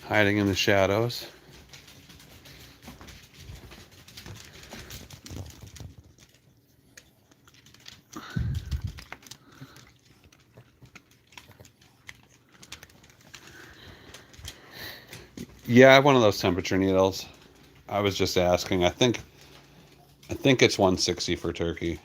Hiding in the shadows. Yeah, I have one of those temperature needles. I was just asking. I think it's 160 for turkey.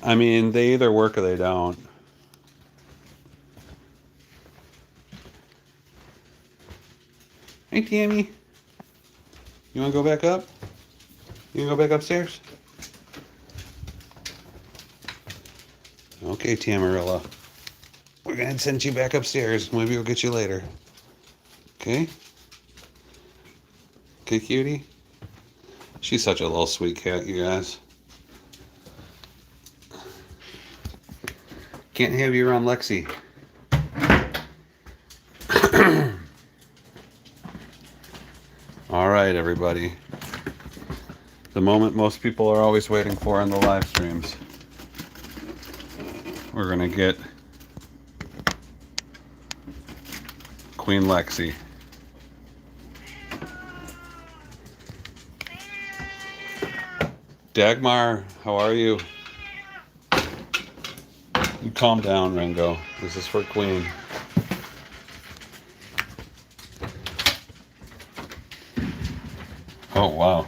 I mean, they either work or they don't. Hey, Tammy. You want to go back up? You can go back upstairs? Okay, Tamarilla. We're gonna send you back upstairs. Maybe we'll get you later. Okay? Okay, cutie? She's such a little sweet cat, you guys. Can't have you around Lexi. All right, everybody. The moment most people are always waiting for in the live streams. We're gonna get Queen Lexi. Dagmar, how are you? You calm down, Ringo. This is for Queen. Oh, wow.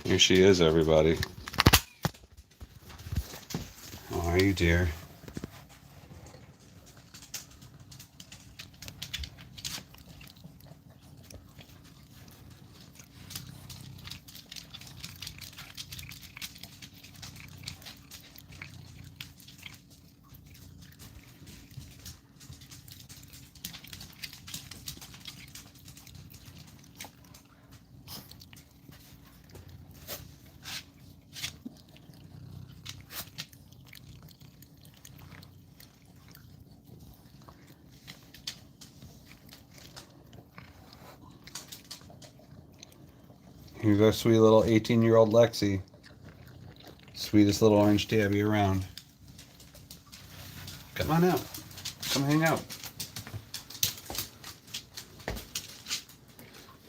Here she is, everybody. How are you, dear? Here's our sweet little 18-year-old Lexi. Sweetest little orange tabby around. Come on out. Come hang out.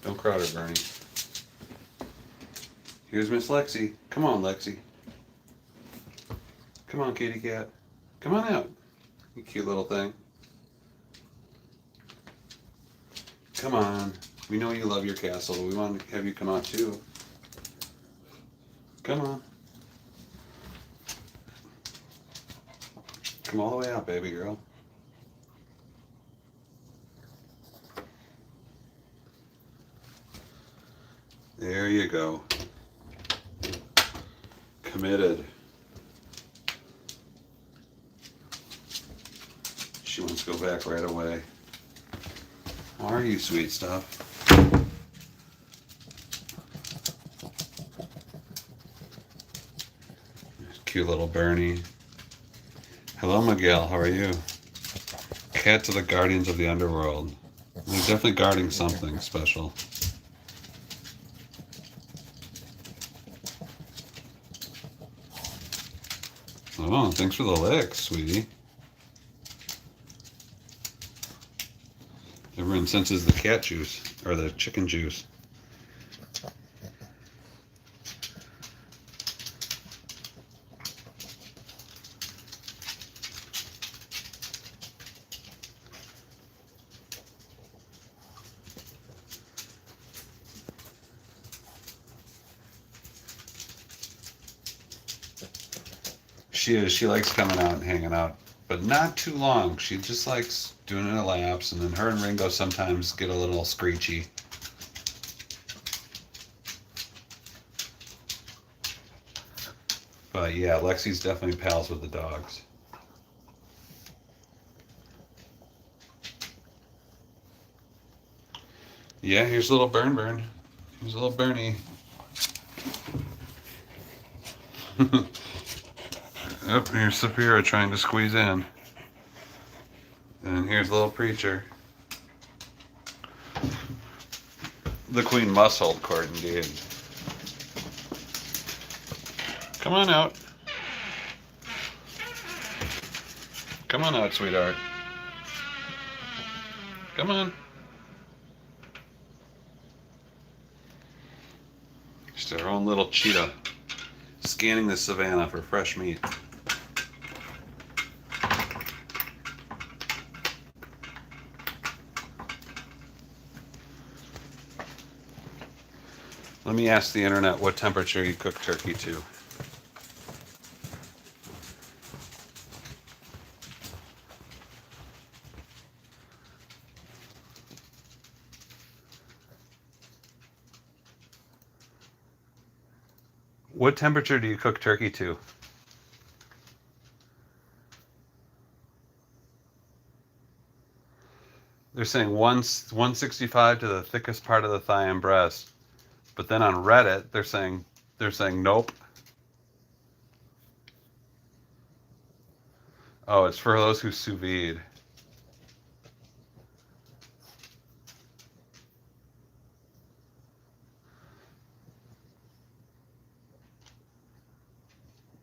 Don't crowd her, Bernie. Here's Miss Lexi. Come on, Lexi. Come on, kitty cat. Come on out. You cute little thing. Come on. We know you love your castle. We want to have you come out too. Come on. Come all the way out, baby girl. There you go. Committed. She wants to go back right away. How are you, sweet stuff? Cute little Bernie. Hello, Miguel. How are you? Cats are the guardians of the underworld. They're definitely guarding something special. Oh, thanks for the licks, sweetie. Everyone senses the cat juice, or the chicken juice. She is. She likes coming out and hanging out, but not too long. She just likes doing it in laps, and then her and Ringo sometimes get a little screechy. But yeah, Lexi's definitely pals with the dogs. Yeah, here's little Burn. Here's little Bernie. Yep, here's Sapphira trying to squeeze in. And here's little Preacher. The queen must hold court indeed. Come on out. Come on out, sweetheart. Come on. Just our own little cheetah. Scanning the savannah for fresh meat. Let me ask the internet what temperature you cook turkey to. What temperature do you cook turkey to? They're saying 165 to the thickest part of the thigh and breast. But then on Reddit, they're saying nope. Oh, it's for those who sous vide.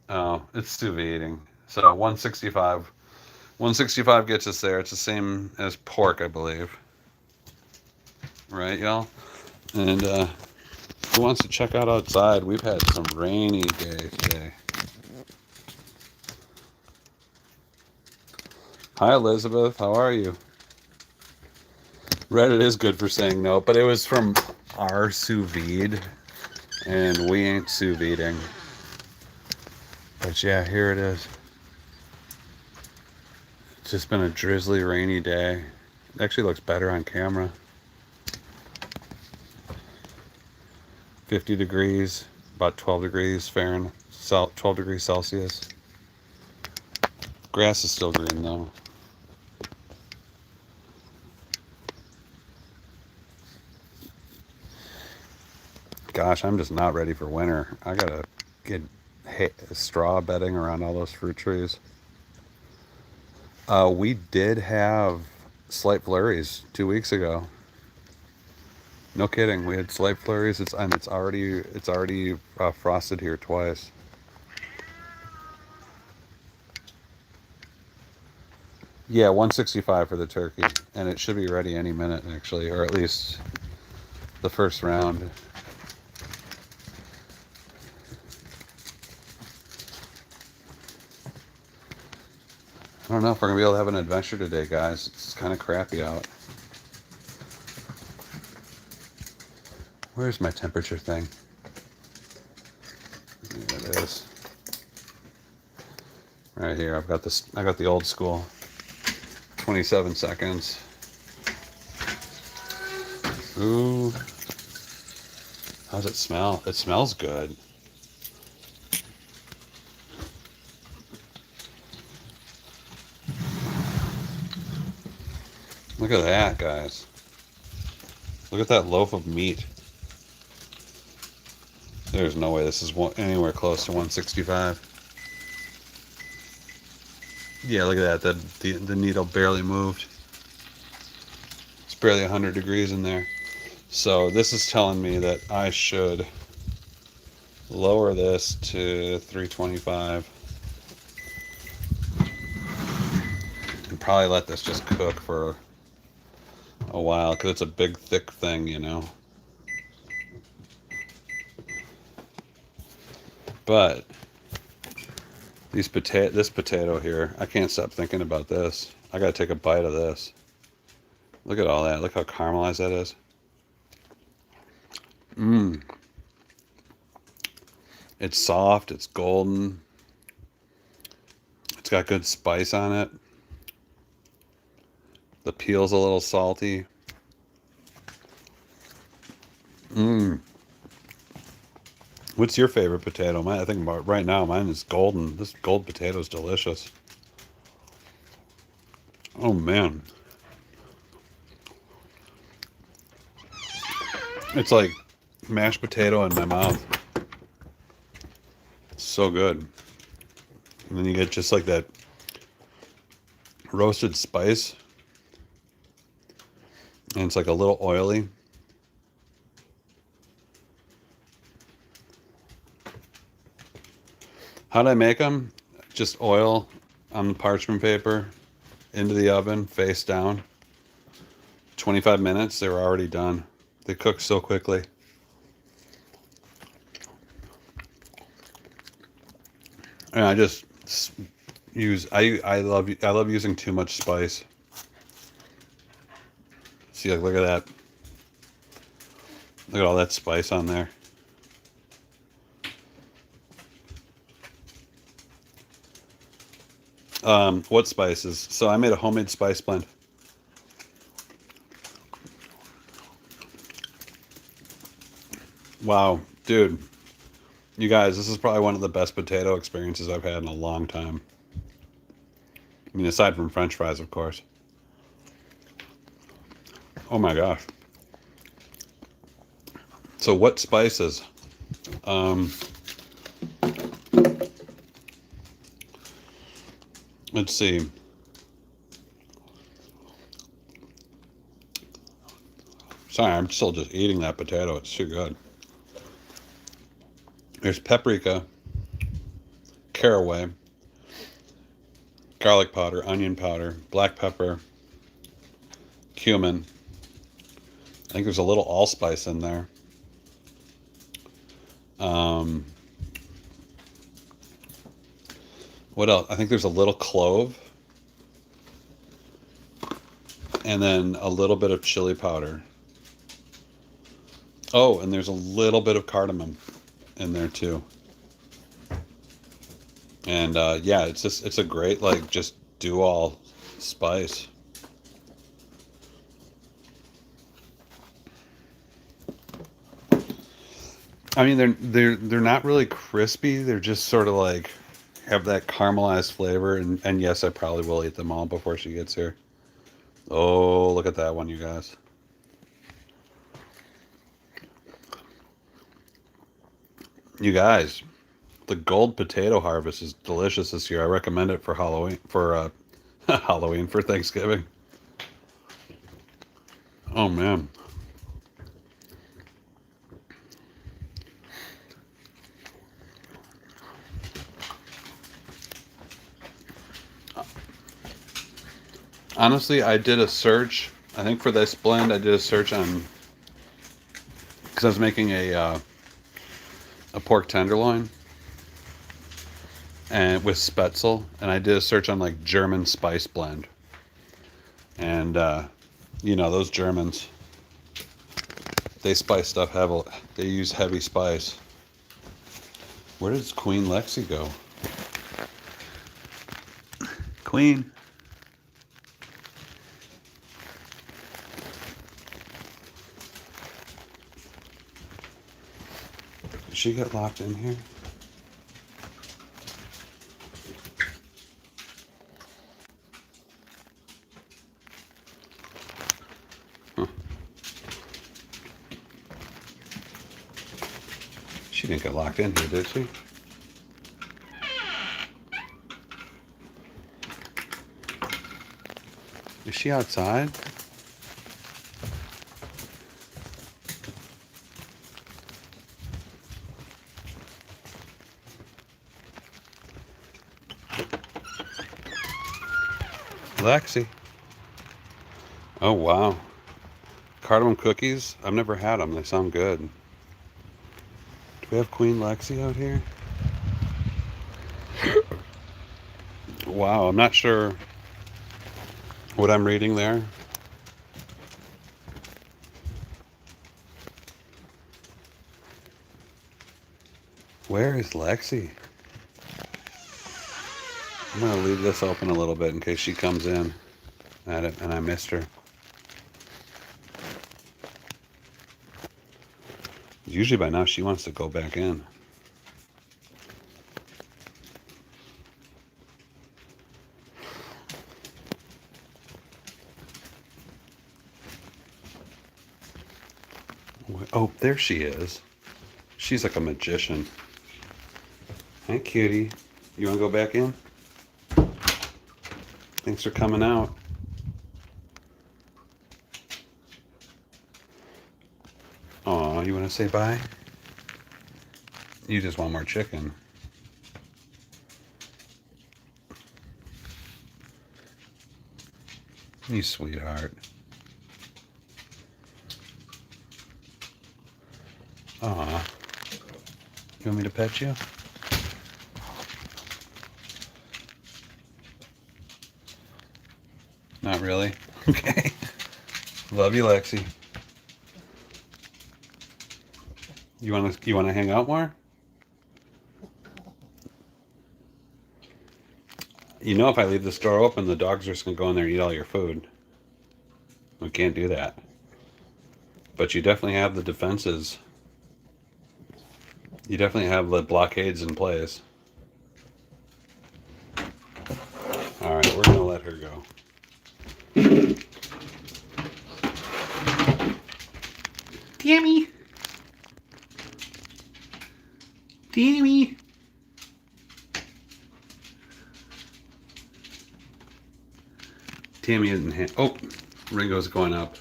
Oh, it's sous videing. So 165. 165 gets us there. It's the same as pork, I believe. Right, y'all? And who wants to check out outside? We've had some rainy days today. Hi, Elizabeth. How are you? Reddit is good for saying no, but it was from our sous vide, and we ain't sous videing. But yeah, here it is. It's just been a drizzly, rainy day. It actually looks better on camera. 50 degrees, about 12 degrees Fahrenheit, 12 degrees Celsius. Grass is still green though. Gosh, I'm just not ready for winter. I gotta get straw bedding around all those fruit trees. We did have slight flurries 2 weeks ago. No kidding, we had slight flurries. It's already frosted here twice. Yeah, 165 for the turkey, and it should be ready any minute actually, or at least the first round. I don't know if we're gonna be able to have an adventure today, guys. It's kind of crappy out. Where's my temperature thing? There it is. Right here. I've got this. I got the old school. 27 seconds. Ooh. How's it smell? It smells good. Look at that, guys. Look at that loaf of meat. There's no way this is anywhere close to 165. Yeah, look at that. The needle barely moved. It's barely 100 degrees in there. So this is telling me that I should lower this to 325 and probably let this just cook for a while because it's a big thick thing, you know. But this potato here, I can't stop thinking about this. I gotta take a bite of this. Look at all that. Look how caramelized that is. Mmm. It's soft. It's golden. It's got good spice on it. The peel's a little salty. Mmm. What's your favorite potato? I think about right now, mine is golden. This gold potato is delicious. Oh man. It's like mashed potato in my mouth. It's so good. And then you get just like that roasted spice. And it's like a little oily. How did I make them? Just oil on the parchment paper, into the oven, face down. 25 minutes, they were already done. They cook so quickly. And I just use, I love using too much spice. See, like, look at that. Look at all that spice on there. What spices? So I made a homemade spice blend. Wow, dude. You guys, this is probably one of the best potato experiences I've had in a long time. I mean, aside from French fries, of course. Oh my gosh. So what spices? Let's see. Sorry, I'm still just eating that potato. It's too good. There's paprika, caraway, garlic powder, onion powder, black pepper, cumin. I think there's a little allspice in there. What else? I think there's a little clove. And then a little bit of chili powder. Oh, and there's a little bit of cardamom in there too. And yeah, it's a great, like, just do all spice. I mean, they're not really crispy. They're just sort of like have that caramelized flavor. And yes, I probably will eat them all before she gets here. Oh, look at that one, you guys. You guys, the gold potato harvest is delicious this year. I recommend it for Halloween, for Halloween, for Thanksgiving. Oh man. Honestly, I did a search. I think for this blend, I did a search on, because I was making a pork tenderloin and with Spätzle, and I did a search on like German spice blend. And you know, those Germans, they spice stuff heavily. They use heavy spice. Where does Queen Lexi go? Queen. Did she get locked in here? Huh. She didn't get locked in here, did she? Is she outside? Lexi. Oh, wow. Cardamom cookies? I've never had them. They sound good. Do we have Queen Lexi out here? Wow, I'm not sure what I'm reading there. Where is Lexi? I'm going to leave this open a little bit in case she comes in at it and I missed her. Usually by now she wants to go back in. Oh, there she is. She's like a magician. Hi, cutie. You want to go back in? Thanks for coming out. Aw, you want to say bye? You just want more chicken. You sweetheart. Aw. You want me to pet you? Not really? Okay. Love you, Lexi. You wanna hang out more? You know, if I leave this door open, the dogs are just gonna go in there and eat all your food. We can't do that. But you definitely have the defenses You definitely have the blockades in place. All right, we're gonna let her go. Tammy. Tammy. Tammy isn't. Oh, Ringo's going up.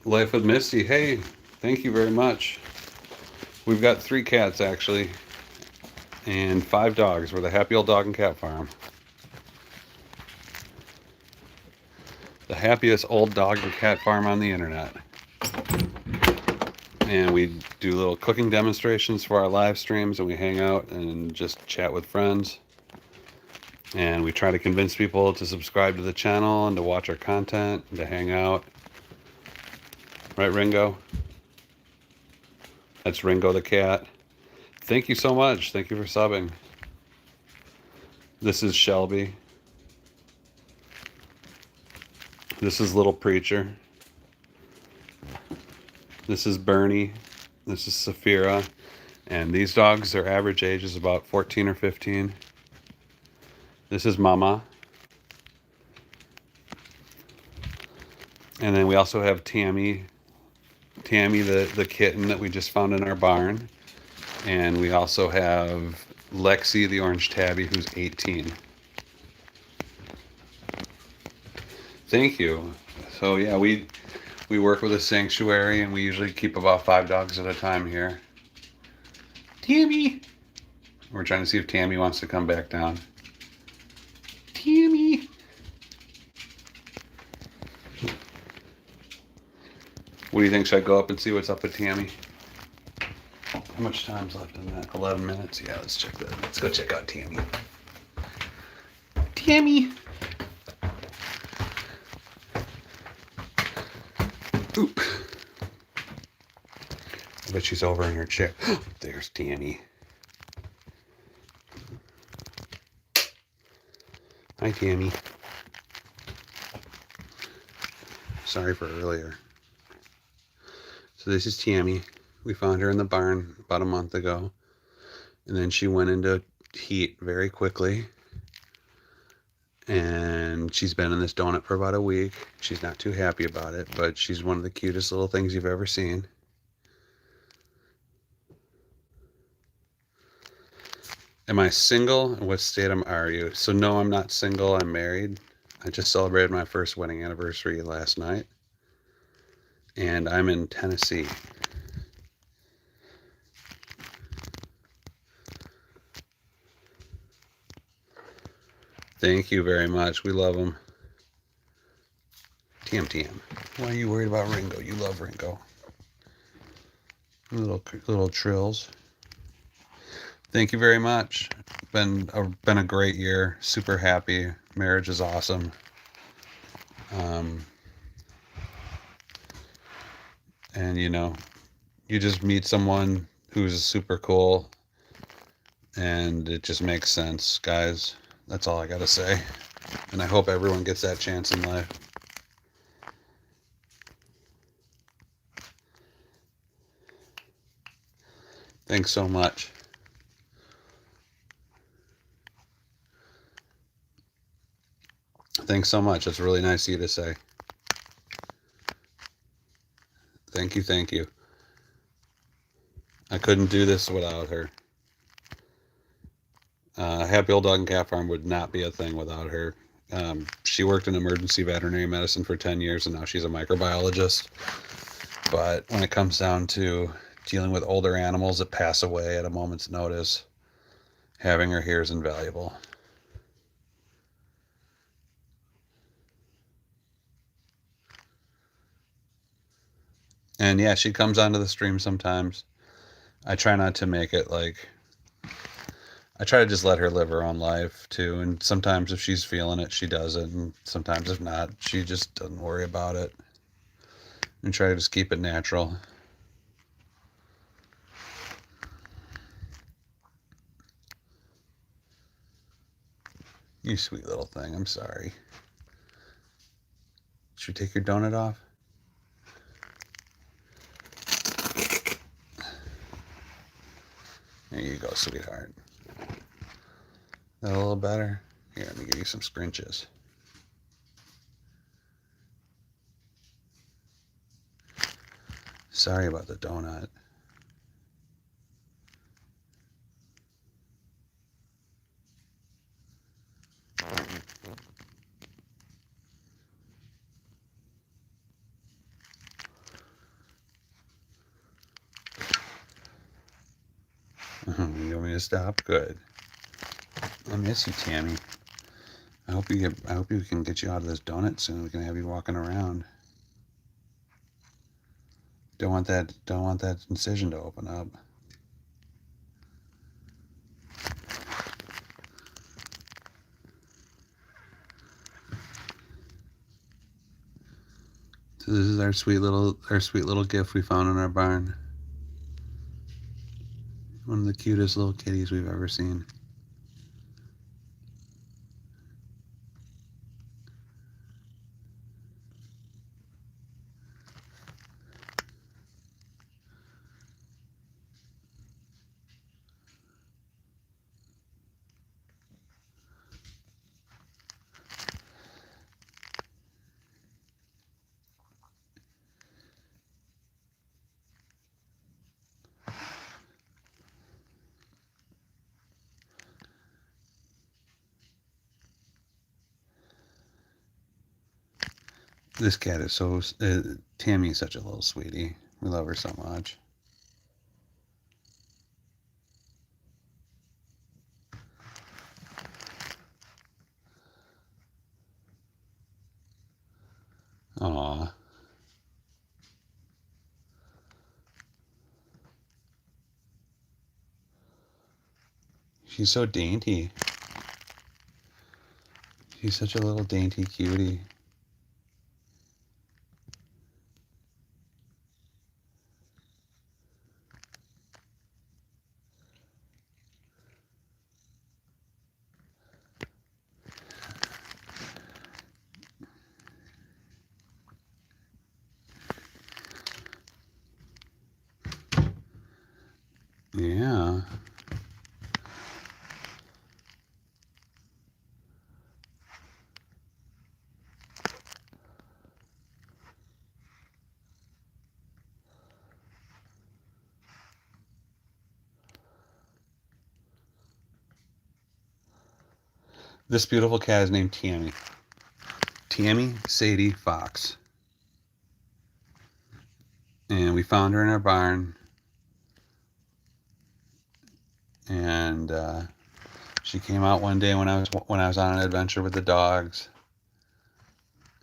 Life with Misty. Hey, thank you very much. We've got 3 cats actually, and 5 dogs. We're the happy old dog and cat farm. The happiest old dog and cat farm on the internet. And we do little cooking demonstrations for our live streams, and we hang out and just chat with friends. And we try to convince people to subscribe to the channel and to watch our content and to hang out. Right, Ringo? That's Ringo the cat. Thank you so much. Thank you for subbing. This is Shelby. This is Little Preacher. This is Bernie. This is Saphira. And these dogs, their average age is about 14 or 15. This is Mama. And then we also have Tammy. Tammy, the kitten that we just found in our barn. And we also have Lexi, the orange tabby, who's 18. Thank you. So yeah, we work with a sanctuary, and we usually keep about 5 dogs at a time here. Tammy! We're trying to see if Tammy wants to come back down. Tammy! What do you think? Should I go up and see what's up with Tammy? How much time's left in that? 11 minutes? Yeah, let's check that. Let's go check out Tammy. Tammy! Oop. I bet she's over in her chair. There's Tammy. Hi, Tammy. Sorry for earlier. So this is Tammy. We found her in the barn about a month ago. And then she went into heat very quickly. And she's been in this donut for about a week. She's not too happy about it, but she's one of the cutest little things you've ever seen. Am I single? And what state are you? So no, I'm not single. I'm married. I just celebrated my first wedding anniversary last night. And I'm in Tennessee. Thank you very much. We love them. TM. Why are you worried about Ringo? You love Ringo. Little trills. Thank you very much. Been a great year. Super happy. Marriage is awesome. And you just meet someone who's super cool, and it just makes sense, guys. That's all I gotta say. And I hope everyone gets that chance in life. Thanks so much. Thanks so much. That's really nice of you to say. Thank you. I couldn't do this without her. Happy Old Dog and Cat Farm would not be a thing without her. She worked in emergency veterinary medicine for 10 years, and now she's a microbiologist. But when it comes down to dealing with older animals that pass away at a moment's notice, having her here is invaluable. And yeah, she comes onto the stream sometimes. I try not to make it like... I try to just let her live her own life too, and sometimes if she's feeling it, she does it, and sometimes if not, she just doesn't worry about it. And try to just keep it natural. You sweet little thing, I'm sorry. Should we take your donut off? There you go, sweetheart. That a little better? Here, let me give you some scrunches. Sorry about the donut. You want me to stop? Good. I miss you, Tammy. I hope we can get you out of this donut soon. We can have you walking around. Don't want that incision to open up. So this is our sweet little gift we found in our barn. One of the cutest little kitties we've ever seen. This cat is so... Tammy's such a little sweetie. We love her so much. Aww. She's so dainty. She's such a little dainty cutie. Yeah. This beautiful cat is named Tammy. Tammy Sadie Fox. And we found her in our barn. And she came out one day when I was on an adventure with the dogs.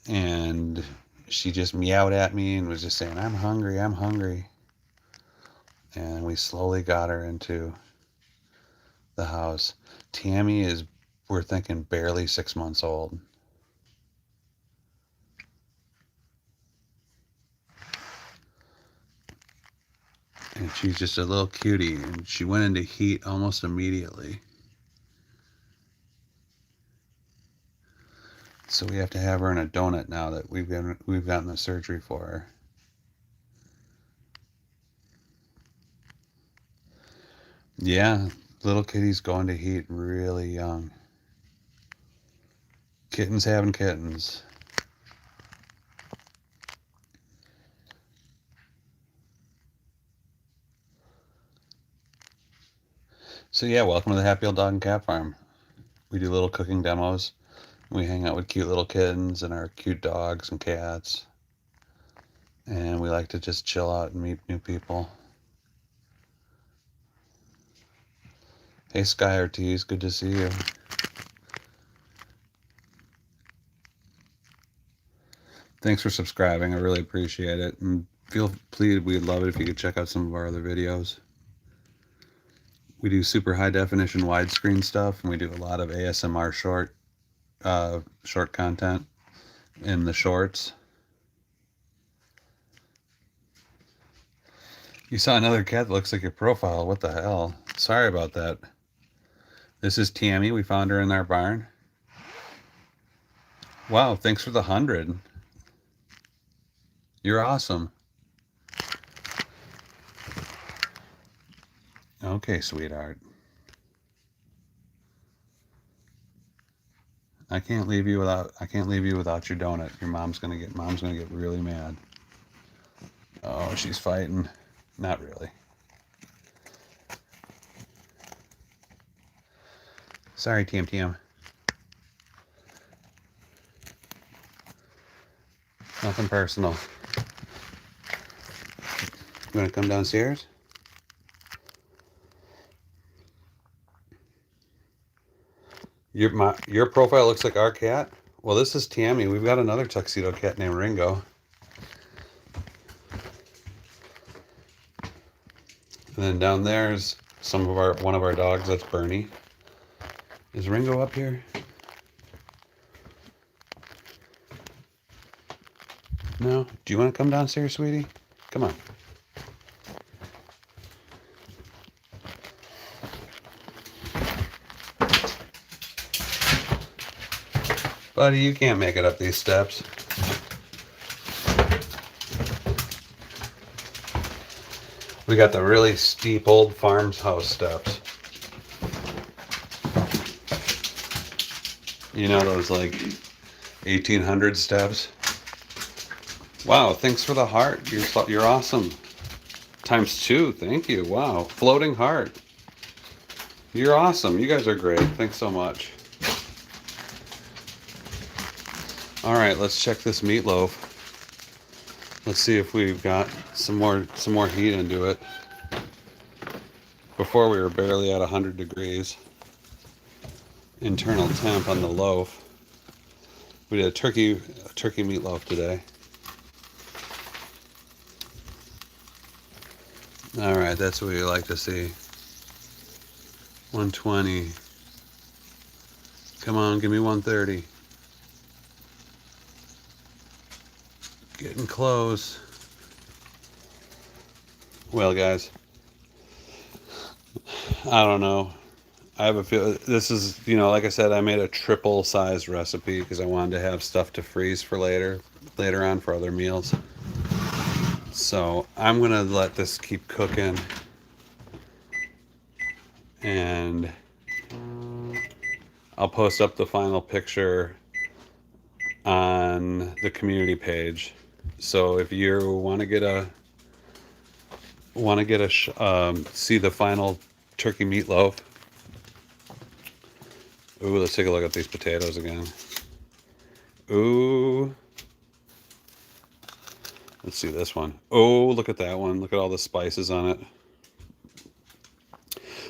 And she just meowed at me and was just saying, "I'm hungry, I'm hungry." And we slowly got her into the house. Tammy is, we're thinking, barely 6 months old. And she's just a little cutie, and she went into heat almost immediately. So we have to have her in a donut now that we've gotten the surgery for her. Yeah, little kitties go into heat really young. Kittens having kittens. So yeah, welcome to the Happy Old Dog and Cat Farm. We do little cooking demos. We hang out with cute little kittens and our cute dogs and cats. And we like to just chill out and meet new people. Hey Sky Ortiz, good to see you. Thanks for subscribing, I really appreciate it. And we'd love it if you could check out some of our other videos. We do super high definition widescreen stuff, and we do a lot of ASMR short content in the shorts. You saw another cat that looks like your profile. What the hell? Sorry about that. This is Tammy. We found her in our barn. Wow, thanks for the 100. You're awesome. Okay, sweetheart. I can't leave you without your donut. Your mom's gonna get really mad. Oh, she's fighting. Not really. Sorry, TM. Nothing personal. You wanna come downstairs? Your profile looks like our cat. Well, this is Tammy. We've got another tuxedo cat named Ringo. And then down there's one of our dogs. That's Bernie. Is Ringo up here? No? Do you want to come downstairs, sweetie? Come on. Buddy, you can't make it up these steps. We got the really steep old farmhouse steps. You know those like 1800 steps? Wow, thanks for the heart. You're awesome. ×2, thank you. Wow, floating heart. You're awesome. You guys are great. Thanks so much. All right, let's check this meatloaf. Let's see if we've got some more heat into it. Before we were barely at 100 degrees. Internal temp on the loaf. We did a turkey meatloaf today. All right, that's what we like to see. 120. Come on, give me 130. Getting close. Well, guys, I don't know. I have a feel this is, like I said, I made a triple size recipe because I wanted to have stuff to freeze for later on for other meals. So I'm gonna let this keep cooking, and I'll post up the final picture on the community page. So if you want to see the final turkey meatloaf. Ooh, let's take a look at these potatoes again. Ooh. Let's see this one. Oh, look at that one. Look at all the spices on it.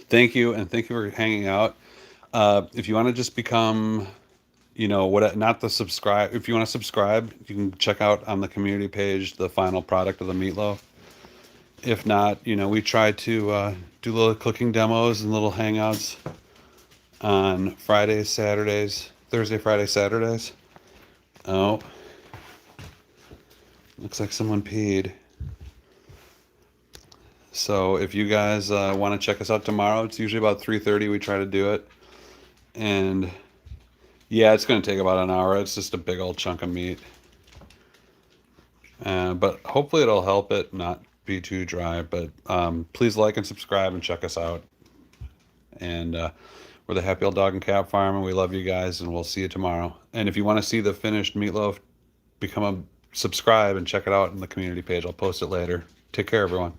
Thank you, and thank you for hanging out. If you want to just become, not the subscribe. If you want to subscribe, you can check out on the community page the final product of the meatloaf. If not, we try to do little cooking demos and little hangouts on Fridays, Saturdays, Thursday, Friday, Saturdays. Oh, looks like someone peed. So if you guys want to check us out tomorrow, it's usually about 3:30 we try to do it. And yeah, it's going to take about an hour. It's just a big old chunk of meat. But hopefully it'll help it not be too dry. But please like and subscribe and check us out. And we're the Happy Old Dog and Cat Farm, and we love you guys, and we'll see you tomorrow. And if you want to see the finished meatloaf, subscribe and check it out in the community page. I'll post it later. Take care, everyone.